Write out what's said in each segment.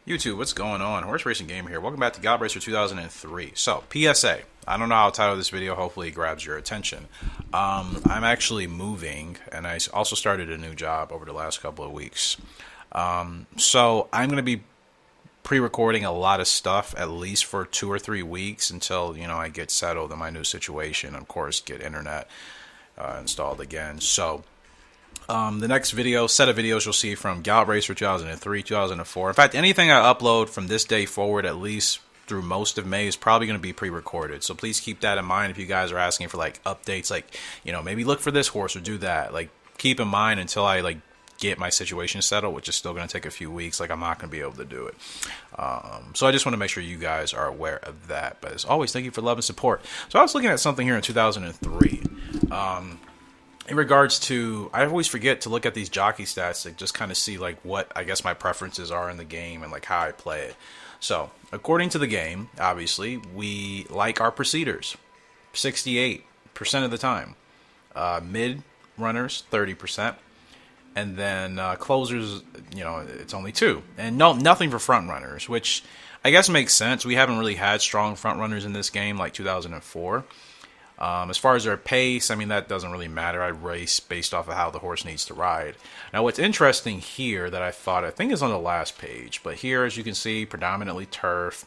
YouTube, what's going on? Horse Racing Gamer here. Welcome back to Gallop 2003. So, PSA. I don't know how to title this video. Hopefully it grabs your attention. I'm actually moving, and I also started a new job over the last couple of weeks. So, I'm going to be pre-recording a lot of stuff, at least for 2 or 3 weeks until, I get settled in my new situation. Of course, get internet installed again. So, the next set of videos you'll see from Gallop Racer 2003, 2004. In fact, anything I upload from this day forward, at least through most of May, is probably going to be pre-recorded. So please keep that in mind if you guys are asking for updates, maybe look for this horse or do that. Keep in mind until I get my situation settled, which is still going to take a few weeks. I'm not going to be able to do it. So I just want to make sure you guys are aware of that. But as always, thank you for love and support. So I was looking at something here in 2003. In regards to, I always forget to look at these jockey stats to just kind of see what I guess my preferences are in the game and how I play it. So, according to the game, obviously, we like our preceders 68% of the time. Mid runners, 30%. And then closers, it's only 2. And nothing for front runners, which I guess makes sense. We haven't really had strong front runners in this game like 2004. As far as their pace, that doesn't really matter. I race based off of how the horse needs to ride. Now, what's interesting here that I think is on the last page, but here, as you can see, predominantly turf,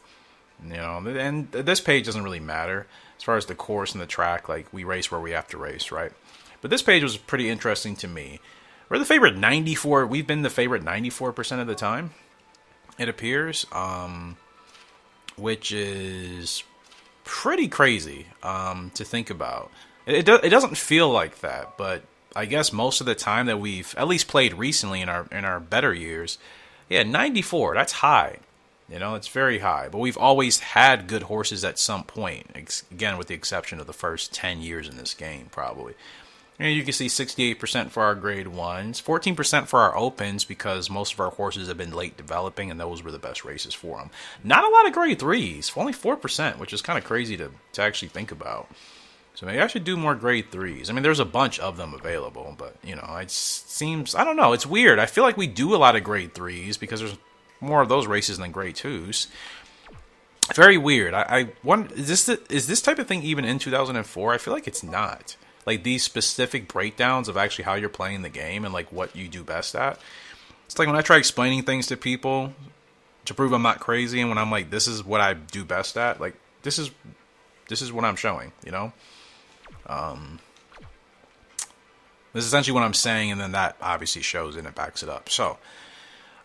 and this page doesn't really matter. As far as the course and the track, we race where we have to race, right? But this page was pretty interesting to me. We're the favorite 94, we've been the favorite 94% of the time, it appears, which is pretty crazy to think about. It doesn't feel like that, but I guess most of the time that we've at least played recently in our better years, 94, that's high. It's very high. But we've always had good horses at some point. Again, with the exception of the first 10 years in this game, probably. And you can see 68% for our grade 1s, 14% for our opens because most of our horses have been late developing and those were the best races for them. Not a lot of grade 3s, only 4%, which is kind of crazy to actually think about. So maybe I should do more grade 3s. There's a bunch of them available, but, it seems, I don't know, it's weird. I feel like we do a lot of grade 3s because there's more of those races than grade 2s. Very weird. I wonder, is this type of thing even in 2004? I feel like it's not. These specific breakdowns of actually how you're playing the game and what you do best at. It's when I try explaining things to people to prove I'm not crazy, and when I'm this is what I do best at, this is what I'm showing, This is essentially what I'm saying, and then that obviously shows and it backs it up. So,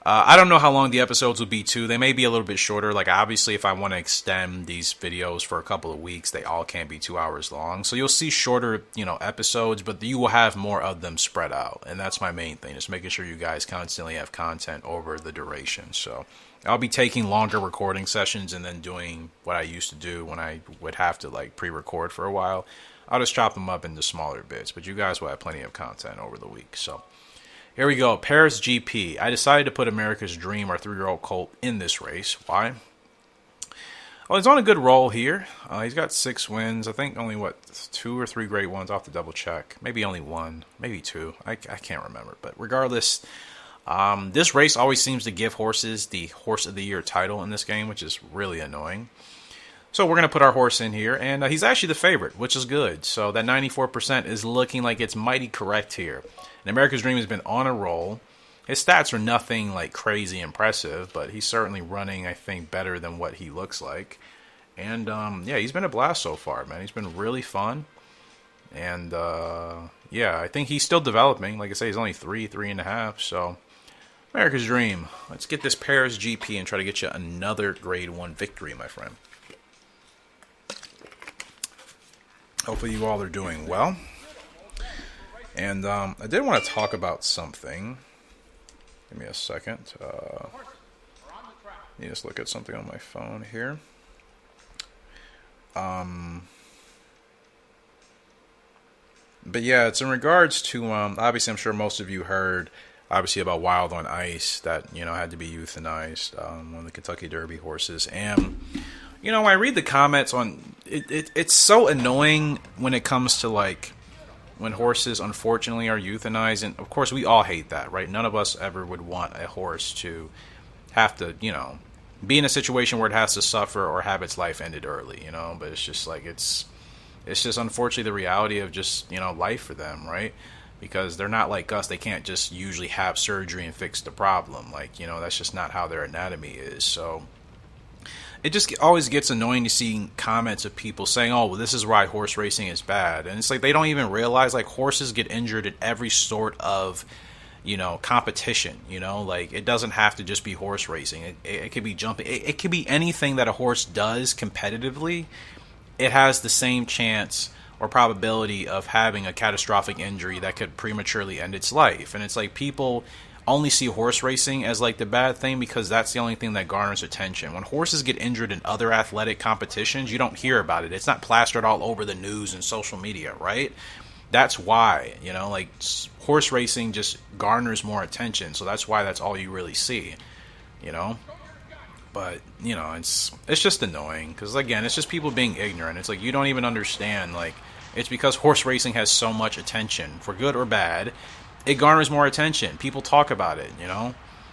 I don't know how long the episodes will be, too. They may be a little bit shorter. Obviously, if I want to extend these videos for a couple of weeks, they all can't be 2 hours long. So you'll see shorter, episodes, but you will have more of them spread out. And that's my main thing, is making sure you guys constantly have content over the duration. So I'll be taking longer recording sessions and then doing what I used to do when I would have to, pre-record for a while. I'll just chop them up into smaller bits. But you guys will have plenty of content over the week, so... Here we go, Paris GP. I decided to put America's Dream, our 3-year-old Colt, in this race. Why? Well, he's on a good roll here. He's got 6 wins. I think only, 2 or 3 grade 1s. I'll have to double check. Maybe only 1. Maybe 2. I can't remember. But regardless, this race always seems to give horses the Horse of the Year title in this game, which is really annoying. So we're going to put our horse in here, and he's actually the favorite, which is good. So that 94% is looking like it's mighty correct here. And America's Dream has been on a roll. His stats are nothing crazy impressive, but he's certainly running, I think, better than what he looks like. And, he's been a blast so far, man. He's been really fun. And, I think he's still developing. Like I say, he's only 3.5, so... America's Dream. Let's get this Paris GP and try to get you another grade 1 victory, my friend. Hopefully you all are doing well. And I did want to talk about something. Give me a second. Let me just look at something on my phone here. But yeah, it's in regards to, obviously I'm sure most of you heard, obviously about Wild on Ice, that, had to be euthanized, one of the Kentucky Derby horses. And, when I read the comments on, it's so annoying when it comes to, when horses, unfortunately, are euthanized. And, of course, we all hate that, right? None of us ever would want a horse to, have to, be in a situation where it has to suffer or have its life ended early, But it's just like it's just unfortunately the reality of just life for them, right? Because they're not like us. They can't just usually have surgery and fix the problem. Like, that's just not how their anatomy is. So it just always gets annoying to see comments of people saying, oh, well, this is why horse racing is bad. And it's like they don't even realize, like, horses get injured in every sort of competition. Like, it doesn't have to just be horse racing. It could be jumping. It could be anything that a horse does competitively. It has the same chance or probability of having a catastrophic injury that could prematurely end its life. And it's like people only see horse racing as like the bad thing because that's the only thing that garners attention. When horses get injured in other athletic competitions, you don't hear about it. It's not plastered all over the news and social media, right? That's why, like horse racing just garners more attention. So that's why that's all you really see, But, it's just annoying because, again, it's just people being ignorant. It's like you don't even understand. Like, it's because horse racing has so much attention, for good or bad. It garners more attention. People talk about it,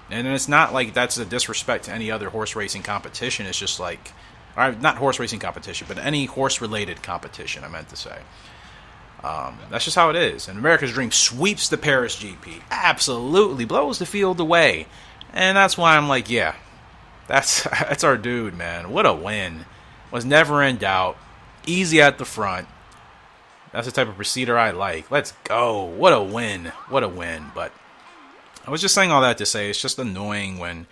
And it's not like that's a disrespect to any other horse racing competition. It's just like, not horse racing competition, but any horse-related competition, I meant to say. That's just how it is. And America's Dream sweeps the Paris GP. Absolutely. Blows the field away. And that's why I'm like, yeah. That's our dude, man. What a win. Was never in doubt. Easy at the front. That's the type of procedure I like. Let's go. What a win. What a win. But I was just saying all that to say it's just annoying when,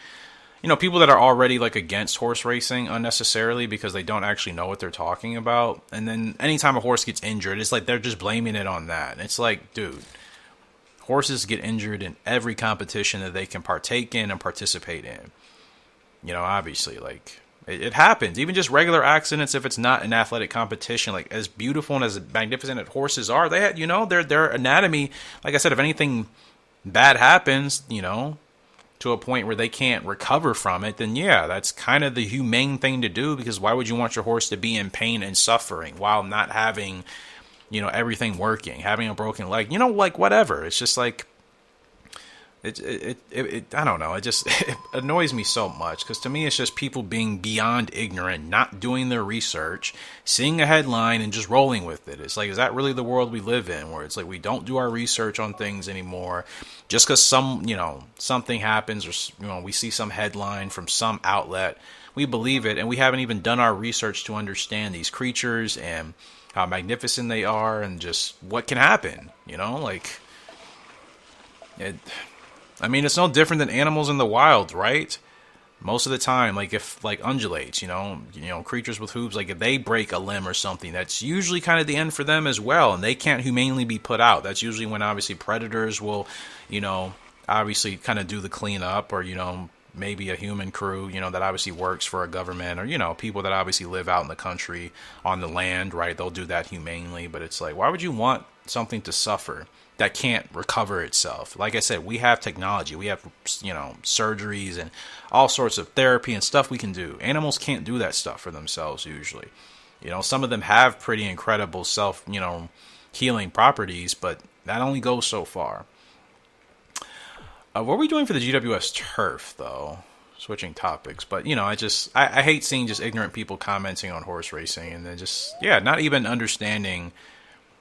people that are already like against horse racing unnecessarily because they don't actually know what they're talking about. And then anytime a horse gets injured, it's like they're just blaming it on that. And it's like, dude, horses get injured in every competition that they can partake in and participate in. Obviously, like, it happens. Even just regular accidents, if it's not an athletic competition, like, as beautiful and as magnificent as horses are, they had, their anatomy, like I said, if anything bad happens, to a point where they can't recover from it, then yeah, that's kind of the humane thing to do, because why would you want your horse to be in pain and suffering while not having, everything working, having a broken leg, like, whatever. It's just like, I don't know. It just it annoys me so much because to me it's just people being beyond ignorant, not doing their research, seeing a headline and just rolling with it. It's like, is that really the world we live in, where it's like we don't do our research on things anymore just because something happens or we see some headline from some outlet, we believe it, and we haven't even done our research to understand these creatures and how magnificent they are and just what can happen. Like it. I mean, it's no different than animals in the wild, right? Most of the time, like if like undulates, creatures with hooves, like if they break a limb or something, that's usually kind of the end for them as well, and they can't humanely be put out. That's usually when obviously predators will, obviously kind of do the cleanup, or maybe a human crew, that obviously works for a government, or people that obviously live out in the country on the land, right? They'll do that humanely, but it's like, why would you want something to suffer that can't recover itself? Like I said, we have technology, we have surgeries and all sorts of therapy and stuff we can do. Animals can't do that stuff for themselves usually. Some of them have pretty incredible self healing properties, but that only goes so far. What are we doing for the GWS turf though? Switching topics, but I hate seeing just ignorant people commenting on horse racing and then just not even understanding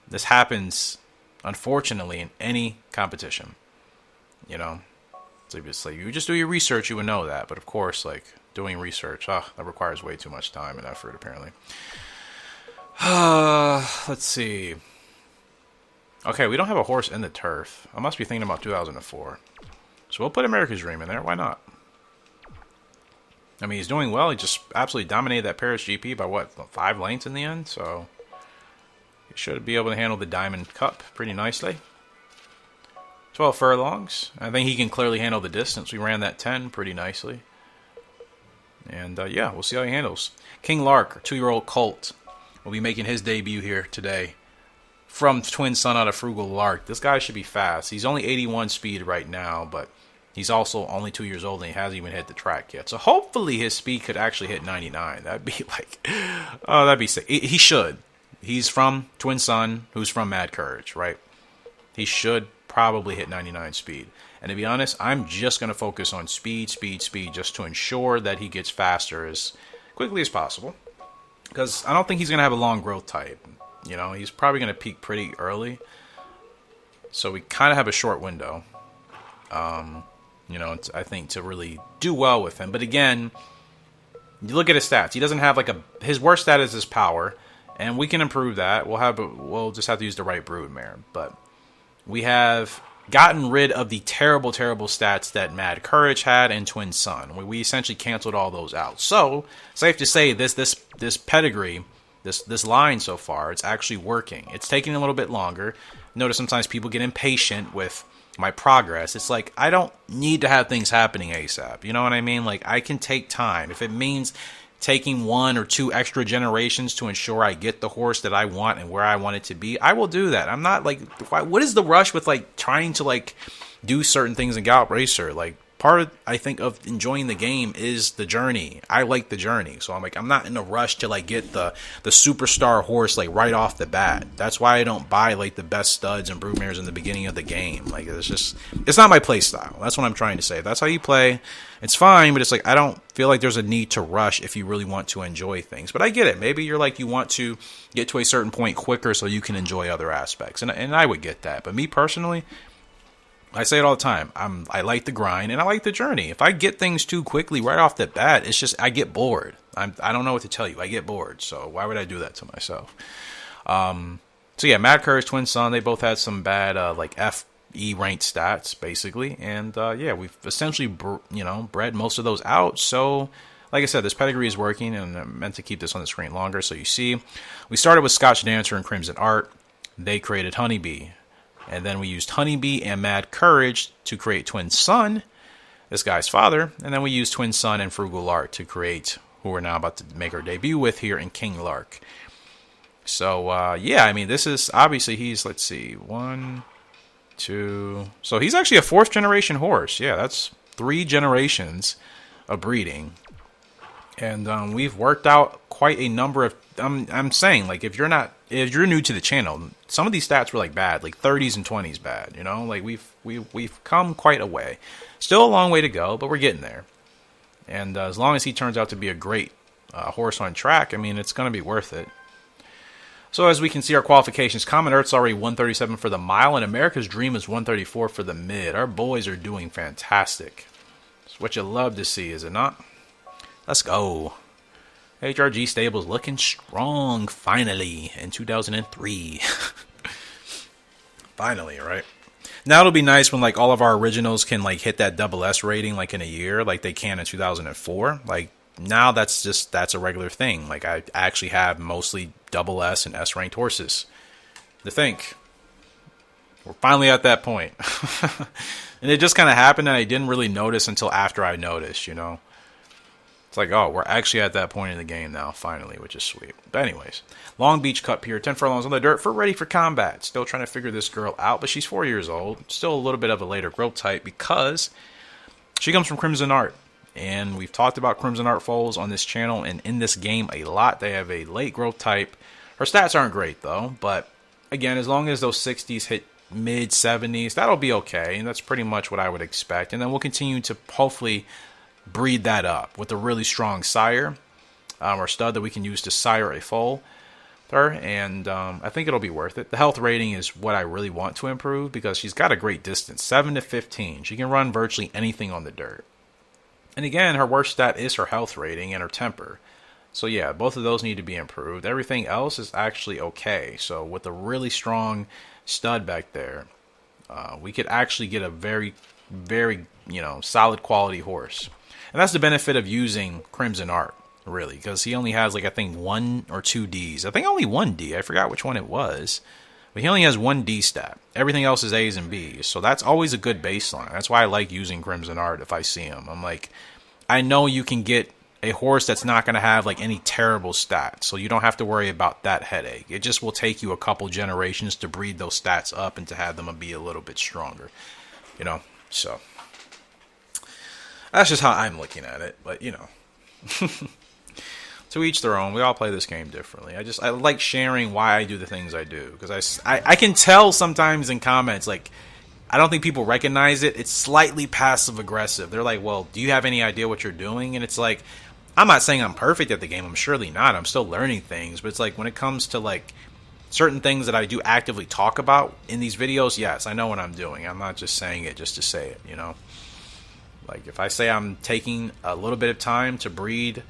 this happens unfortunately in any competition. So it's like, you just do your research, you would know that. But of course, like, doing research, that requires way too much time and effort, apparently. Let's see. Okay, we don't have a horse in the turf. I must be thinking about 2004. So we'll put America's Dream in there. Why not? I mean, he's doing well. He just absolutely dominated that Paris GP by 5 lengths in the end. So he should be able to handle the Diamond Cup pretty nicely. 12 furlongs. I think he can clearly handle the distance. We ran that 10 pretty nicely. And we'll see how he handles. King Lark, 2-year-old Colt, will be making his debut here today from twin son out of Frugal Lark. This guy should be fast. He's only 81 speed right now, but he's also only 2 years old and he hasn't even hit the track yet. So hopefully his speed could actually hit 99. That'd be like, oh, that'd be sick. He should. He's from twin son, who's from Mad Courage, right? He should probably hit 99 speed. And to be honest, I'm just going to focus on speed, just to ensure that he gets faster as quickly as possible. Because I don't think he's going to have a long growth type. You know, he's probably going to peak pretty early. So we kind of have a short window, you know, I think, to really do well with him. But again, you look at his stats. He doesn't have like his worst stat is his power. And we can improve that. We'll just have to use the right broodmare. But we have gotten rid of the terrible stats that Mad Courage had and Twin Sun. We essentially canceled all those out. So safe to say this pedigree, this line so far, it's actually working. It's taking a little bit longer. Notice sometimes people get impatient with my progress. It's like, I don't need to have things happening ASAP. You know what I mean? Like, I can take time. If it means taking 1 or 2 extra generations to ensure I get the horse that I want and where I want it to be, I will do that. I'm not like, what is the rush with like trying to like do certain things in Gallop Racer? Like, part of, I think, of enjoying the game is the journey. I like the journey. So I'm like, I'm not in a rush to like get the superstar horse like right off the bat. That's why I don't buy like the best studs and broodmares in the beginning of the game. Like, it's not my play style. That's what I'm trying to say. If that's how you play, it's fine, but it's like, I don't feel like there's a need to rush if you really want to enjoy things. But I get it. Maybe you're like, you want to get to a certain point quicker so you can enjoy other aspects. And I would get that. But me personally, I say it all the time. I like the grind and I like the journey. If I get things too quickly right off the bat, it's just I get bored. I don't know what to tell you. I get bored. So why would I do that to myself? So yeah, Mad Courage, Twin Sun, they both had some bad like FE ranked stats basically, and yeah, we've essentially bred most of those out. So like I said, this pedigree is working, and I meant to keep this on the screen longer. So you see, we started with Scotch Dancer and Crimson Art. They created Honeybee. And then we used Honeybee and Mad Courage to create Twin Sun, this guy's father. And then we used Twin Sun and Frugal Lark to create who we're now about to make our debut with here in King Lark. So, yeah, I mean, this is obviously let's see, 1, 2. So he's actually a 4th generation horse. Yeah, that's 3 generations of breeding. And we've worked out quite a number of, I'm saying, like, if you're new to the channel, some of these stats were like bad, like 30s and 20s bad, you know, like we've come quite a way. Still a long way to go, but we're getting there. And as long as he turns out to be a great horse on track, I mean, it's going to be worth it. So as we can see, our qualifications, Common Earth's already 137 for the mile, and America's Dream is 134 for the mid. Our boys are doing fantastic. It's what you love to see, is it not? Let's go. HRG Stable's looking strong, finally, in 2003. Finally, right? Now it'll be nice when, like, all of our originals can, like, hit that double S rating, like, in a year, like they can in 2004. Like, now that's a regular thing. Like, I actually have mostly double S and S ranked horses. To think. We're finally at that point. And it just kind of happened, and I didn't really notice until after I noticed, you know? It's like, oh, we're actually at that point in the game now, finally, which is sweet. But anyways, Long Beach Cup here, 10 furlongs on the dirt, ready for combat. Still trying to figure this girl out, but she's 4 years old. Still a little bit of a later growth type because she comes from Crimson Art. And we've talked about Crimson Art foals on this channel and in this game a lot. They have a late growth type. Her stats aren't great, though. But, again, as long as those 60s hit mid-70s, that'll be okay. And that's pretty much what I would expect. And then we'll continue to hopefully breed that up with a really strong sire or stud that we can use to sire a foal her, and I think it'll be worth it. The health rating is what I really want to improve because she's got a great distance, 7 to 15. She can run virtually anything on the dirt. And again, her worst stat is her health rating and her temper. So yeah, both of those need to be improved. Everything else is actually okay. So with a really strong stud back there, we could actually get a very, very, solid quality horse. And that's the benefit of using Crimson Art, really, because he only has, like, I think 1 or 2 Ds. I think only 1 D. I forgot which one it was. But he only has 1 D stat. Everything else is A's and B's. So that's always a good baseline. That's why I like using Crimson Art if I see him. I'm like, I know you can get a horse that's not going to have, like, any terrible stats. So you don't have to worry about that headache. It just will take you a couple generations to breed those stats up and to have them be a little bit stronger. So that's just how I'm looking at it, but to each their own. We all play this game differently. I like sharing why I do the things I do, because I can tell sometimes in comments, like, I don't think people recognize it. It's slightly passive aggressive. They're like, well, do you have any idea what you're doing? And it's like, I'm not saying I'm perfect at the game. I'm surely not. I'm still learning things. But it's like when it comes to like certain things that I do actively talk about in these videos, yes, I know what I'm doing. I'm not just saying it just to say it, you know? Like if I say I'm taking a little bit of time to breed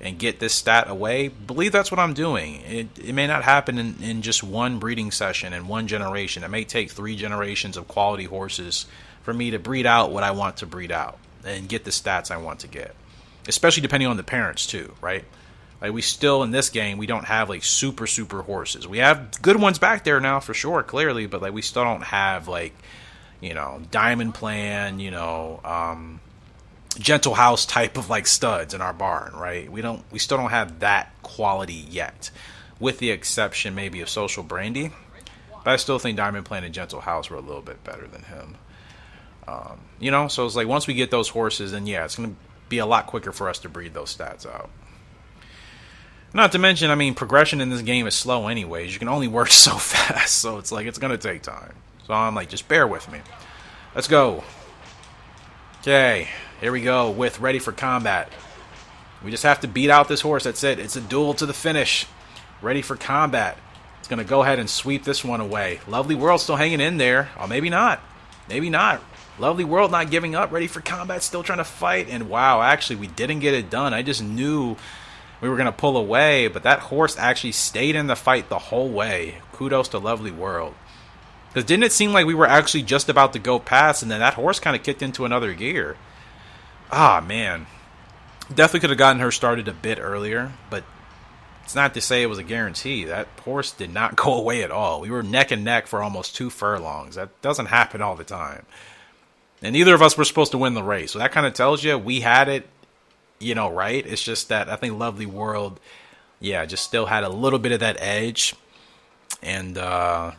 and get this stat away, believe that's what I'm doing. It may not happen in just one breeding session in one generation. It may take 3 generations of quality horses for me to breed out what I want to breed out and get the stats I want to get. Especially depending on the parents too, right? Like we still in this game, we don't have like super horses. We have good ones back there now for sure, clearly, but like we still don't have like, you know, Diamond Plan, you know, Gentle House type of like studs in our barn, right? We still don't have that quality yet, with the exception maybe of Social Brandy, but I still think Diamond Plan and Gentle House were a little bit better than him. You know, so it's like once we get those horses, then yeah, it's going to be a lot quicker for us to breed those stats out. Not to mention, I mean, progression in this game is slow anyways. You can only work so fast, so it's like it's going to take time. So I'm like, just bear with me. Let's go. Okay, here we go with Ready for Combat. We just have to beat out this horse. That's it. It's a duel to the finish. Ready for Combat. It's going to go ahead and sweep this one away. Lovely World still hanging in there. Oh, maybe not. Maybe not. Lovely World not giving up. Ready for Combat still trying to fight. And wow, actually, we didn't get it done. I just knew we were going to pull away, but that horse actually stayed in the fight the whole way. Kudos to Lovely World. Because didn't it seem like we were actually just about to go past, and then that horse kind of kicked into another gear? Ah, man. Definitely could have gotten her started a bit earlier, but it's not to say it was a guarantee. That horse did not go away at all. We were neck and neck for almost 2 furlongs. That doesn't happen all the time. And neither of us were supposed to win the race. So that kind of tells you we had it, you know, right? It's just that I think Lovely World, yeah, just still had a little bit of that edge. And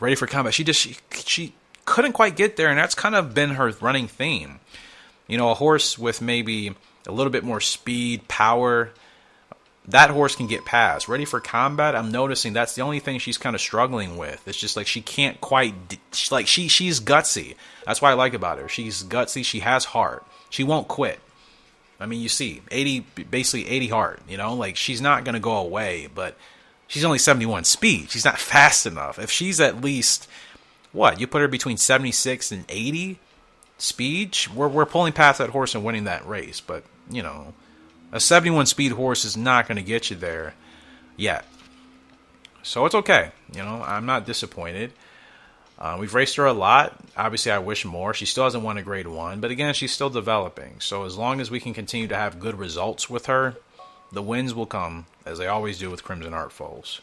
Ready for Combat, she couldn't quite get there, and that's kind of been her running theme. You know, a horse with maybe a little bit more speed, power, that horse can get past. Ready for Combat, I'm noticing that's the only thing she's kind of struggling with. It's just like she can't quite, like she's gutsy. That's what I like about her. She's gutsy, she has heart. She won't quit. I mean, you see, basically 80 heart, you know, like she's not going to go away, but she's only 71 speed. She's not fast enough. If she's at least, what, you put her between 76 and 80 speed, we're pulling past that horse and winning that race. But, you know, a 71 speed horse is not going to get you there yet. So it's okay. You know, I'm not disappointed. We've raced her a lot. Obviously, I wish more. She still hasn't won a grade 1. But again, she's still developing. So as long as we can continue to have good results with her, the wins will come, as they always do with Crimson Art foals.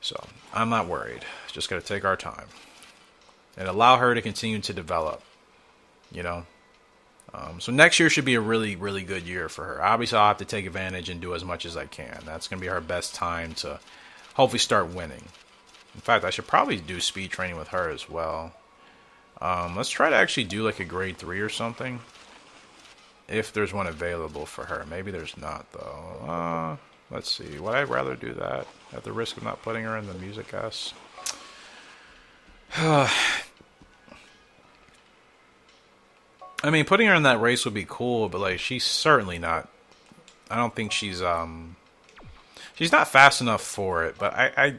So I'm not worried. Just got to take our time and allow her to continue to develop, you know. So next year should be a really good year for her. Obviously, I'll have to take advantage and do as much as I can. That's going to be her best time to hopefully start winning. In fact, I should probably do speed training with her as well. Let's try to actually do like a grade 3 or something. If there's one available for her. Maybe there's not, though. Let's see. Would I rather do that at the risk of not putting her in the music S? I mean, putting her in that race would be cool, but like she's certainly not. I don't think she's not fast enough for it. But I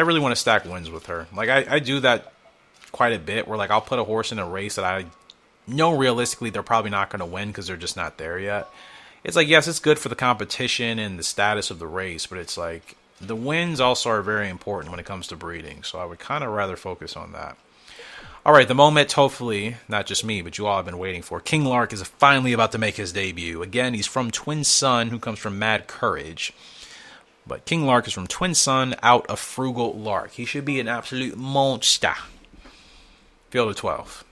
really want to stack wins with her. Like I do that quite a bit. Where like I'll put a horse in a race that I know realistically they're probably not going to win because they're just not there yet. It's like, yes, it's good for the competition and the status of the race, but it's like the wins also are very important when it comes to breeding. So I would kind of rather focus on that. All right, the moment, hopefully, not just me, but you all have been waiting for. King Lark is finally about to make his debut. Again, he's from Twin Sun, who comes from Mad Courage. But King Lark is from Twin Sun, out of Frugal Lark. He should be an absolute monster. Field of 12.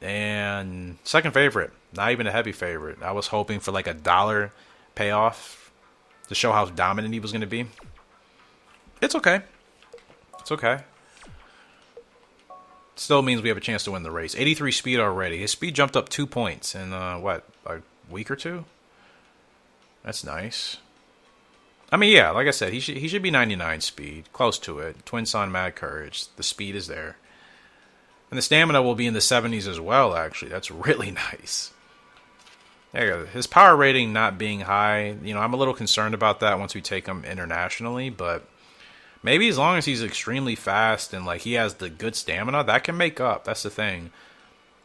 And second favorite, not even a heavy favorite. I was hoping for like $1 payoff to show how dominant he was going to be. It's okay. It's okay. Still means we have a chance to win the race. 83 speed already. His speed jumped up 2 points in, what, a week or two? That's nice. I mean, yeah, like I said, he should be 99 speed. Close to it. Twin Sun, Mad Courage. The speed is there. And the stamina will be in the 70s as well, actually. That's really nice. There you go. His power rating not being high, you know, I'm a little concerned about that once we take him internationally, but maybe as long as he's extremely fast and, like, he has the good stamina, that can make up. That's the thing.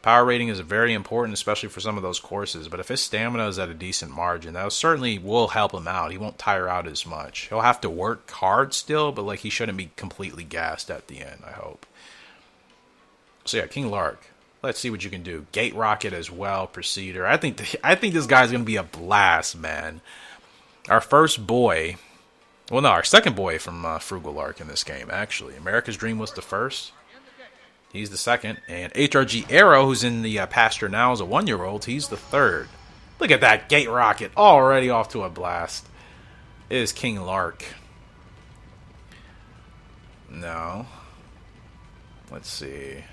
Power rating is very important, especially for some of those courses. But if his stamina is at a decent margin, that certainly will help him out. He won't tire out as much. He'll have to work hard still, but like he shouldn't be completely gassed at the end, I hope. So yeah, King Lark. Let's see what you can do. Gate Rocket as well, Proceeder. I think this guy's gonna be a blast, man. Our first boy, well, no, our second boy from Frugal Lark in this game. Actually, America's Dream was the first. He's the second. And HRG Arrow, who's in the pasture now, is a 1-year-old. He's the third. Look at that Gate Rocket. Already off to a blast. It is King Lark. No. Let's see.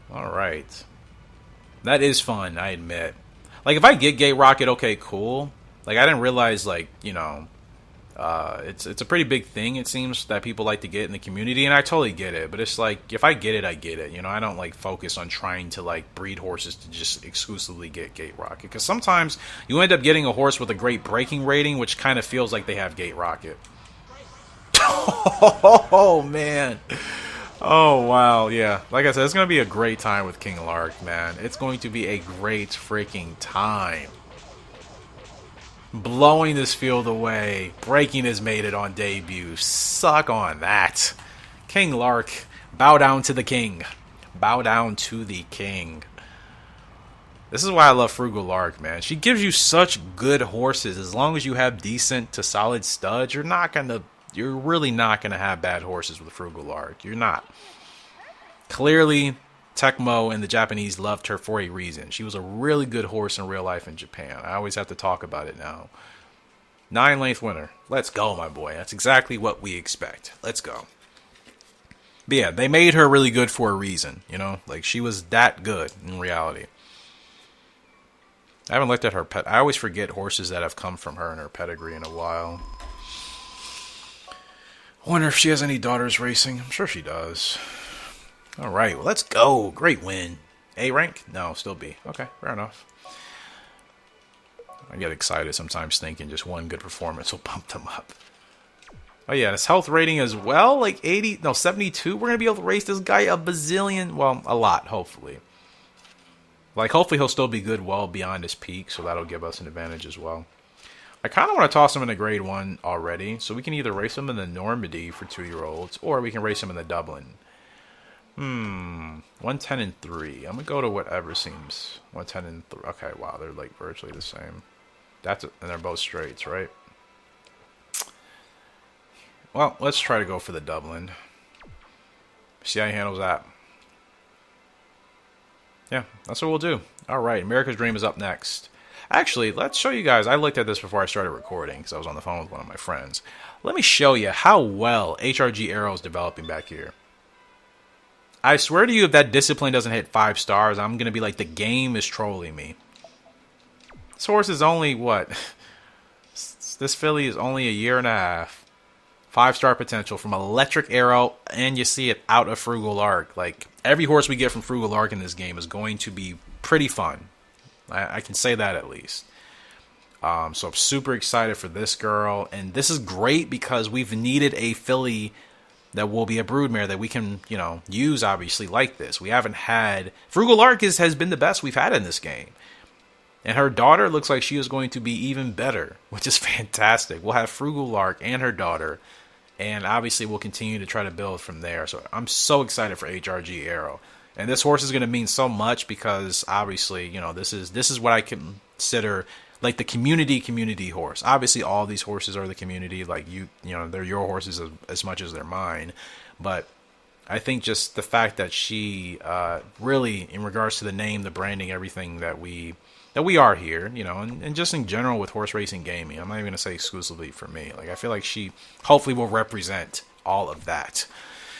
Alright. That is fun, I admit. Like, if I get Gate Rocket, okay, cool. Like, I didn't realize, like, you know... it's a pretty big thing, it seems, that people like to get in the community, and I totally get it, but it's like, if I get it, I get it, you know. I don't like focus on trying to like breed horses to just exclusively get Gate Rocket, because sometimes you end up getting a horse with a great breaking rating, which kind of feels like they have Gate Rocket. Oh man, oh wow, yeah, like I said, it's gonna be a great time with King Lark, man. It's going to be a great freaking time. Blowing this field away. Breaking has made it on debut. Suck on that. King Lark. Bow down to the king. Bow down to the king. This is why I love Frugal Lark, man. She gives you such good horses. As long as you have decent to solid studs, you're really not gonna have bad horses with Frugal Lark. You're not. Clearly, Tecmo and the Japanese loved her for a reason. She was a really good horse in real life in Japan. I always have to talk about it now. 9-length winner. Let's go, my boy. That's exactly what we expect. Let's go. But yeah, they made her really good for a reason, you know? Like, she was that good in reality. I haven't looked at her pet. I always forget horses that have come from her and her pedigree in a while. I wonder if she has any daughters racing. I'm sure she does. Alright, well, let's go. Great win. A rank? No, still B. Okay, fair enough. I get excited sometimes thinking just one good performance will bump them up. Oh yeah, his health rating as well, like 80, no, 72. We're going to be able to race this guy a bazillion, well, a lot, hopefully. Like, hopefully he'll still be good well beyond his peak, so that'll give us an advantage as well. I kind of want to toss him in a grade 1 already, so we can either race him in the Normandy for 2-year-olds, or we can race him in the Dublin. 110 and 3. I'm gonna go to whatever seems. 110 and 3. Okay, wow, they're like virtually the same. And they're both straights, right? Well, let's try to go for the Dublin. See how he handles that. Yeah, that's what we'll do. Alright, America's Dream is up next. Actually, let's show you guys. I looked at this before I started recording because I was on the phone with one of my friends. Let me show you how well HRG Arrow is developing back here. I swear to you, if that discipline doesn't hit 5 stars, I'm going to be like, the game is trolling me. This horse is only, what? This filly is only a year and a half. 5-star potential from Electric Arrow, and you see it out of Frugal Lark. Like, every horse we get from Frugal Lark in this game is going to be pretty fun. I can say that at least. So I'm super excited for this girl. And this is great because we've needed a filly that will be a broodmare that we can, you know, use, obviously, like this. We haven't had... Frugal Lark has been the best we've had in this game. And her daughter looks like she is going to be even better, which is fantastic. We'll have Frugal Lark and her daughter, and obviously we'll continue to try to build from there. So I'm so excited for HRG Arrow. And this horse is going to mean so much because, obviously, you know, this is what I consider... like the community horse. Obviously, all these horses are the community. Like, you know, they're your horses as much as they're mine. But I think just the fact that she really, in regards to the name, the branding, everything that we are here, you know, and just in general with horse racing gaming. I'm not even going to say exclusively for me. Like, I feel like she hopefully will represent all of that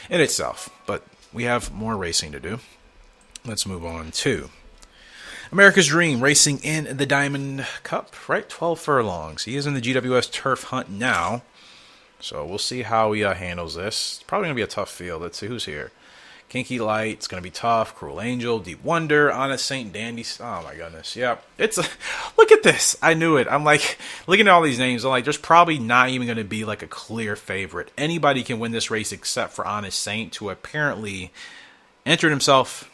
in itself. But we have more racing to do. Let's move on to America's Dream, racing in the Diamond Cup, right? 12 furlongs. He is in the GWS Turf Hunt now. So we'll see how he handles this. It's probably going to be a tough field. Let's see who's here. Kinky Light, it's going to be tough. Cruel Angel, Deep Wonder, Honest Saint, Dandy. Oh my goodness. Yep. Look at this. I knew it. I'm like, looking at all these names, I'm like, there's probably not even going to be like a clear favorite. Anybody can win this race except for Honest Saint, who apparently entered himself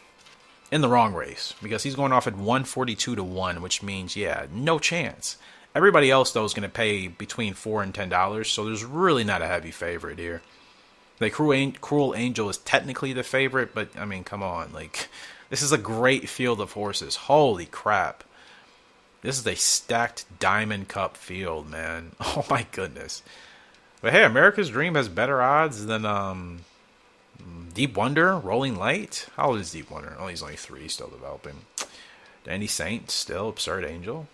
in the wrong race because he's going off at 142 to 1, which means, yeah, no chance. Everybody else, though, is going to pay between $4 and $10, so there's really not a heavy favorite here. Like, Cruel Angel is technically the favorite, but, I mean, come on. Like, this is a great field of horses. Holy crap. This is a stacked Diamond Cup field, man. Oh, my goodness. But, hey, America's Dream has better odds than, Deep Wonder, Rolling Light. How old is Deep Wonder? Oh, he's only 3, still developing. Dandy Saint, still Absurd Angel.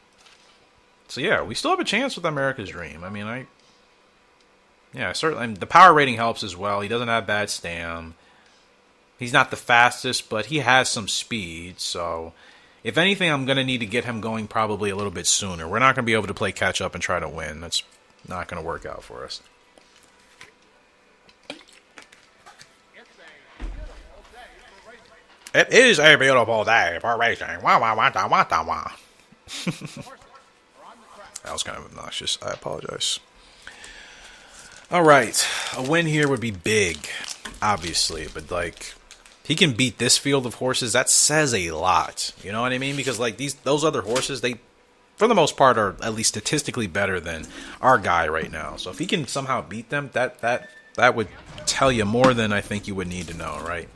So, yeah, we still have a chance with America's Dream. I mean, yeah, certainly. The power rating helps as well. He doesn't have bad stam. He's not the fastest, but he has some speed. So, if anything, I'm going to need to get him going probably a little bit sooner. We're not going to be able to play catch up and try to win. That's not going to work out for us. It is a beautiful day for racing. Wah, wah, wah, wah, wah, wah. That was kind of obnoxious. I apologize. All right. A win here would be big, obviously. But, like, he can beat this field of horses. That says a lot. You know what I mean? Because, like, those other horses, they, for the most part, are at least statistically better than our guy right now. So if he can somehow beat them, that would tell you more than I think you would need to know, right?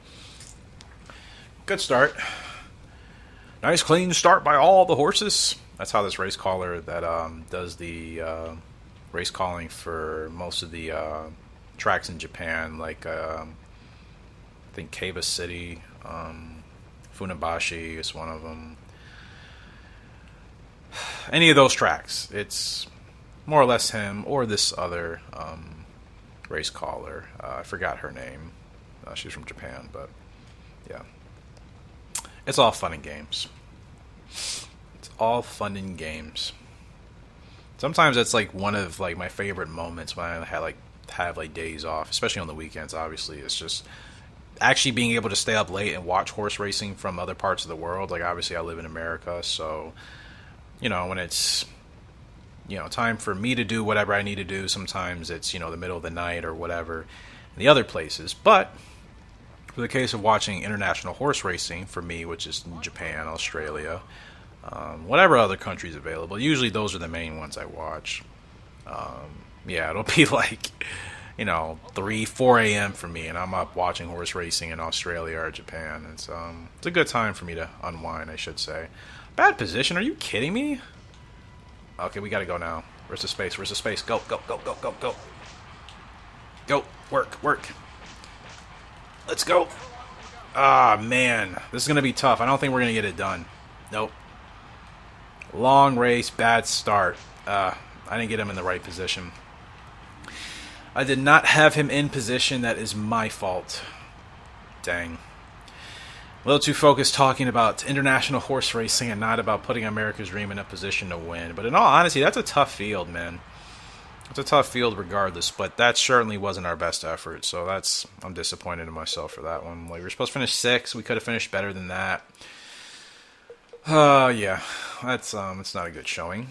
Good start. Nice clean start by all the horses. That's how this race caller that does the race calling for most of the tracks in Japan, like I think Keiba City, Funabashi is one of them. Any of those tracks, it's more or less him or this other race caller. I forgot her name. She's from Japan, but yeah. It's all fun and games. It's all fun and games. Sometimes that's like one of like my favorite moments when I have days off, especially on the weekends. Obviously, it's just actually being able to stay up late and watch horse racing from other parts of the world. Like obviously, I live in America, so when it's time for me to do whatever I need to do, sometimes it's the middle of the night or whatever in the other places, but. For the case of watching international horse racing, for me, which is in Japan, Australia, whatever other countries available, usually those are the main ones I watch. Yeah, it'll be like, 3, 4 a.m. for me, and I'm up watching horse racing in Australia or Japan. It's a good time for me to unwind, I should say. Bad position, are you kidding me? Okay, we gotta go now. Where's the space? Where's the space? Go, go, go, go, go, go. Go, work, work. Let's go. Ah, man. This is going to be tough. I don't think we're going to get it done. Nope. Long race, bad start. I didn't get him in the right position. I did not have him in position. That is my fault. Dang. A little too focused talking about international horse racing and not about putting America's Dream in a position to win. But in all honesty, that's a tough field, man. It's a tough field regardless, but that certainly wasn't our best effort. So I'm disappointed in myself for that one. Like, we were supposed to finish 6th. We could have finished better than that. Yeah, it's not a good showing.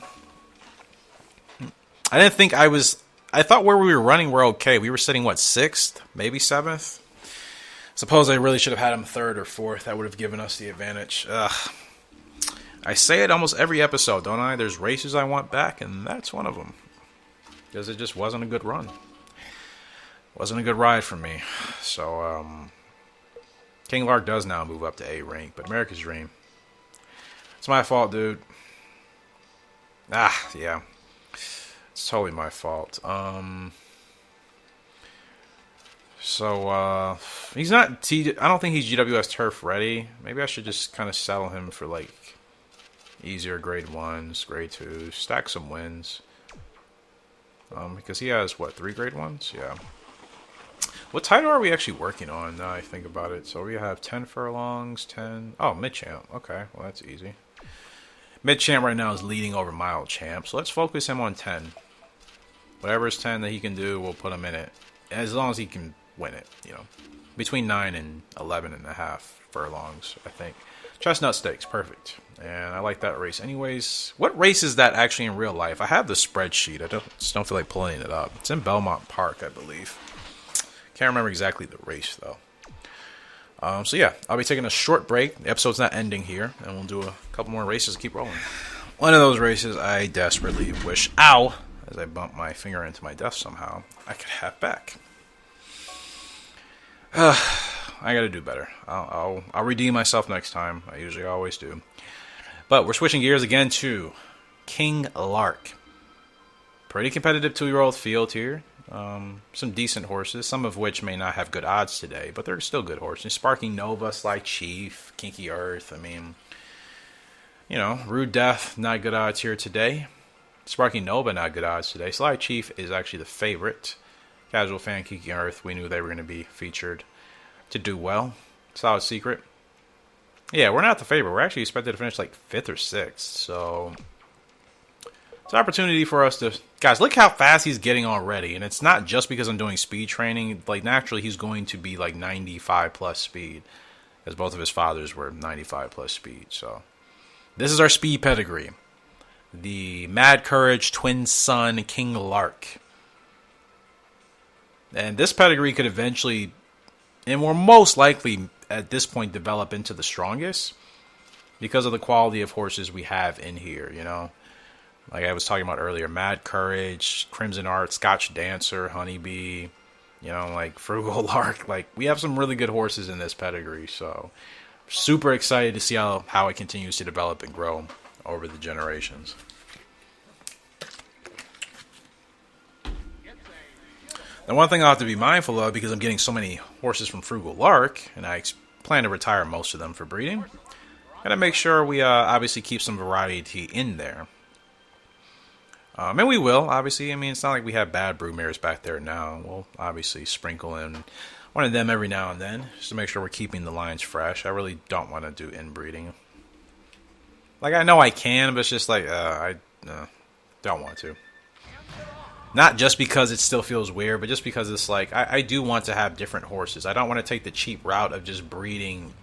I didn't think I thought where we were running we're okay. We were sitting, 6th? Maybe 7th? Suppose I really should have had him 3rd or 4th. That would have given us the advantage. I say it almost every episode, don't I? There's races I want back, and that's one of them. Because it just wasn't a good run. Wasn't a good ride for me. So, King Lark does now move up to A rank, but America's Dream. It's my fault, dude. Yeah. It's totally my fault. So, he's not I don't think he's GWS turf ready. Maybe I should just kind of settle him for, easier grade 1s, grade 2s, stack some wins. Because he has, 3 grade 1s? Yeah. What title are we actually working on now I think about it? So we have 10 furlongs, 10... Oh, mid-champ. Okay, well that's easy. Mid-champ right now is leading over mile champ, so let's focus him on 10. Whatever is 10 that he can do, we'll put him in it. As long as he can win it, between 9 and 11 and a half furlongs, I think. Chestnut Stakes, perfect. And I like that race. Anyways, what race is that actually in real life? I have the spreadsheet. I just don't feel like pulling it up. It's in Belmont Park, I believe. Can't remember exactly the race, though. So yeah, I'll be taking a short break. The episode's not ending here, and we'll do a couple more races to keep rolling. One of those races I desperately wish, ow, as I bump my finger into my desk somehow, I could have back. I gotta do better. I'll redeem myself next time. I usually always do. But we're switching gears again to King Lark. Pretty competitive 2-year-old field here. Some decent horses, some of which may not have good odds today, but they're still good horses. Sparking Nova, Sly Chief, Kinky Earth. I mean, you know, Rude Death, not good odds here today. Sparking Nova, not good odds today. Sly Chief is actually the favorite. Casual Fan, Kinky Earth, we knew they were going to be featured to do well. Solid Secret. Yeah, we're not the favorite. We're actually expected to finish like 5th or 6th, so it's an opportunity for us to... Guys, look how fast he's getting already. And it's not just because I'm doing speed training. Like, naturally, he's going to be like 95 plus speed, as both of his fathers were 95 plus speed. So this is our speed pedigree. The Mad Courage twin son, King Lark. And this pedigree could eventually, and will most likely at this point, develop into the strongest because of the quality of horses we have in here, you know. Like I was talking about earlier, Mad Courage, Crimson Art, Scotch Dancer, Honeybee, you know, like Frugal Lark. Like, we have some really good horses in this pedigree, so super excited to see how it continues to develop and grow over the generations. Now, one thing I'll have to be mindful of, because I'm getting so many horses from Frugal Lark, and I plan to retire most of them for breeding, gotta make sure we obviously keep some variety in there. And we will, obviously. I mean, it's not like we have bad broodmares back there now. We'll obviously sprinkle in one of them every now and then, just to make sure we're keeping the lines fresh. I really don't want to do inbreeding. Like, I know I can, but it's just like, I don't want to. Not just because it still feels weird, but just because it's like, I do want to have different horses. I don't want to take the cheap route of just breeding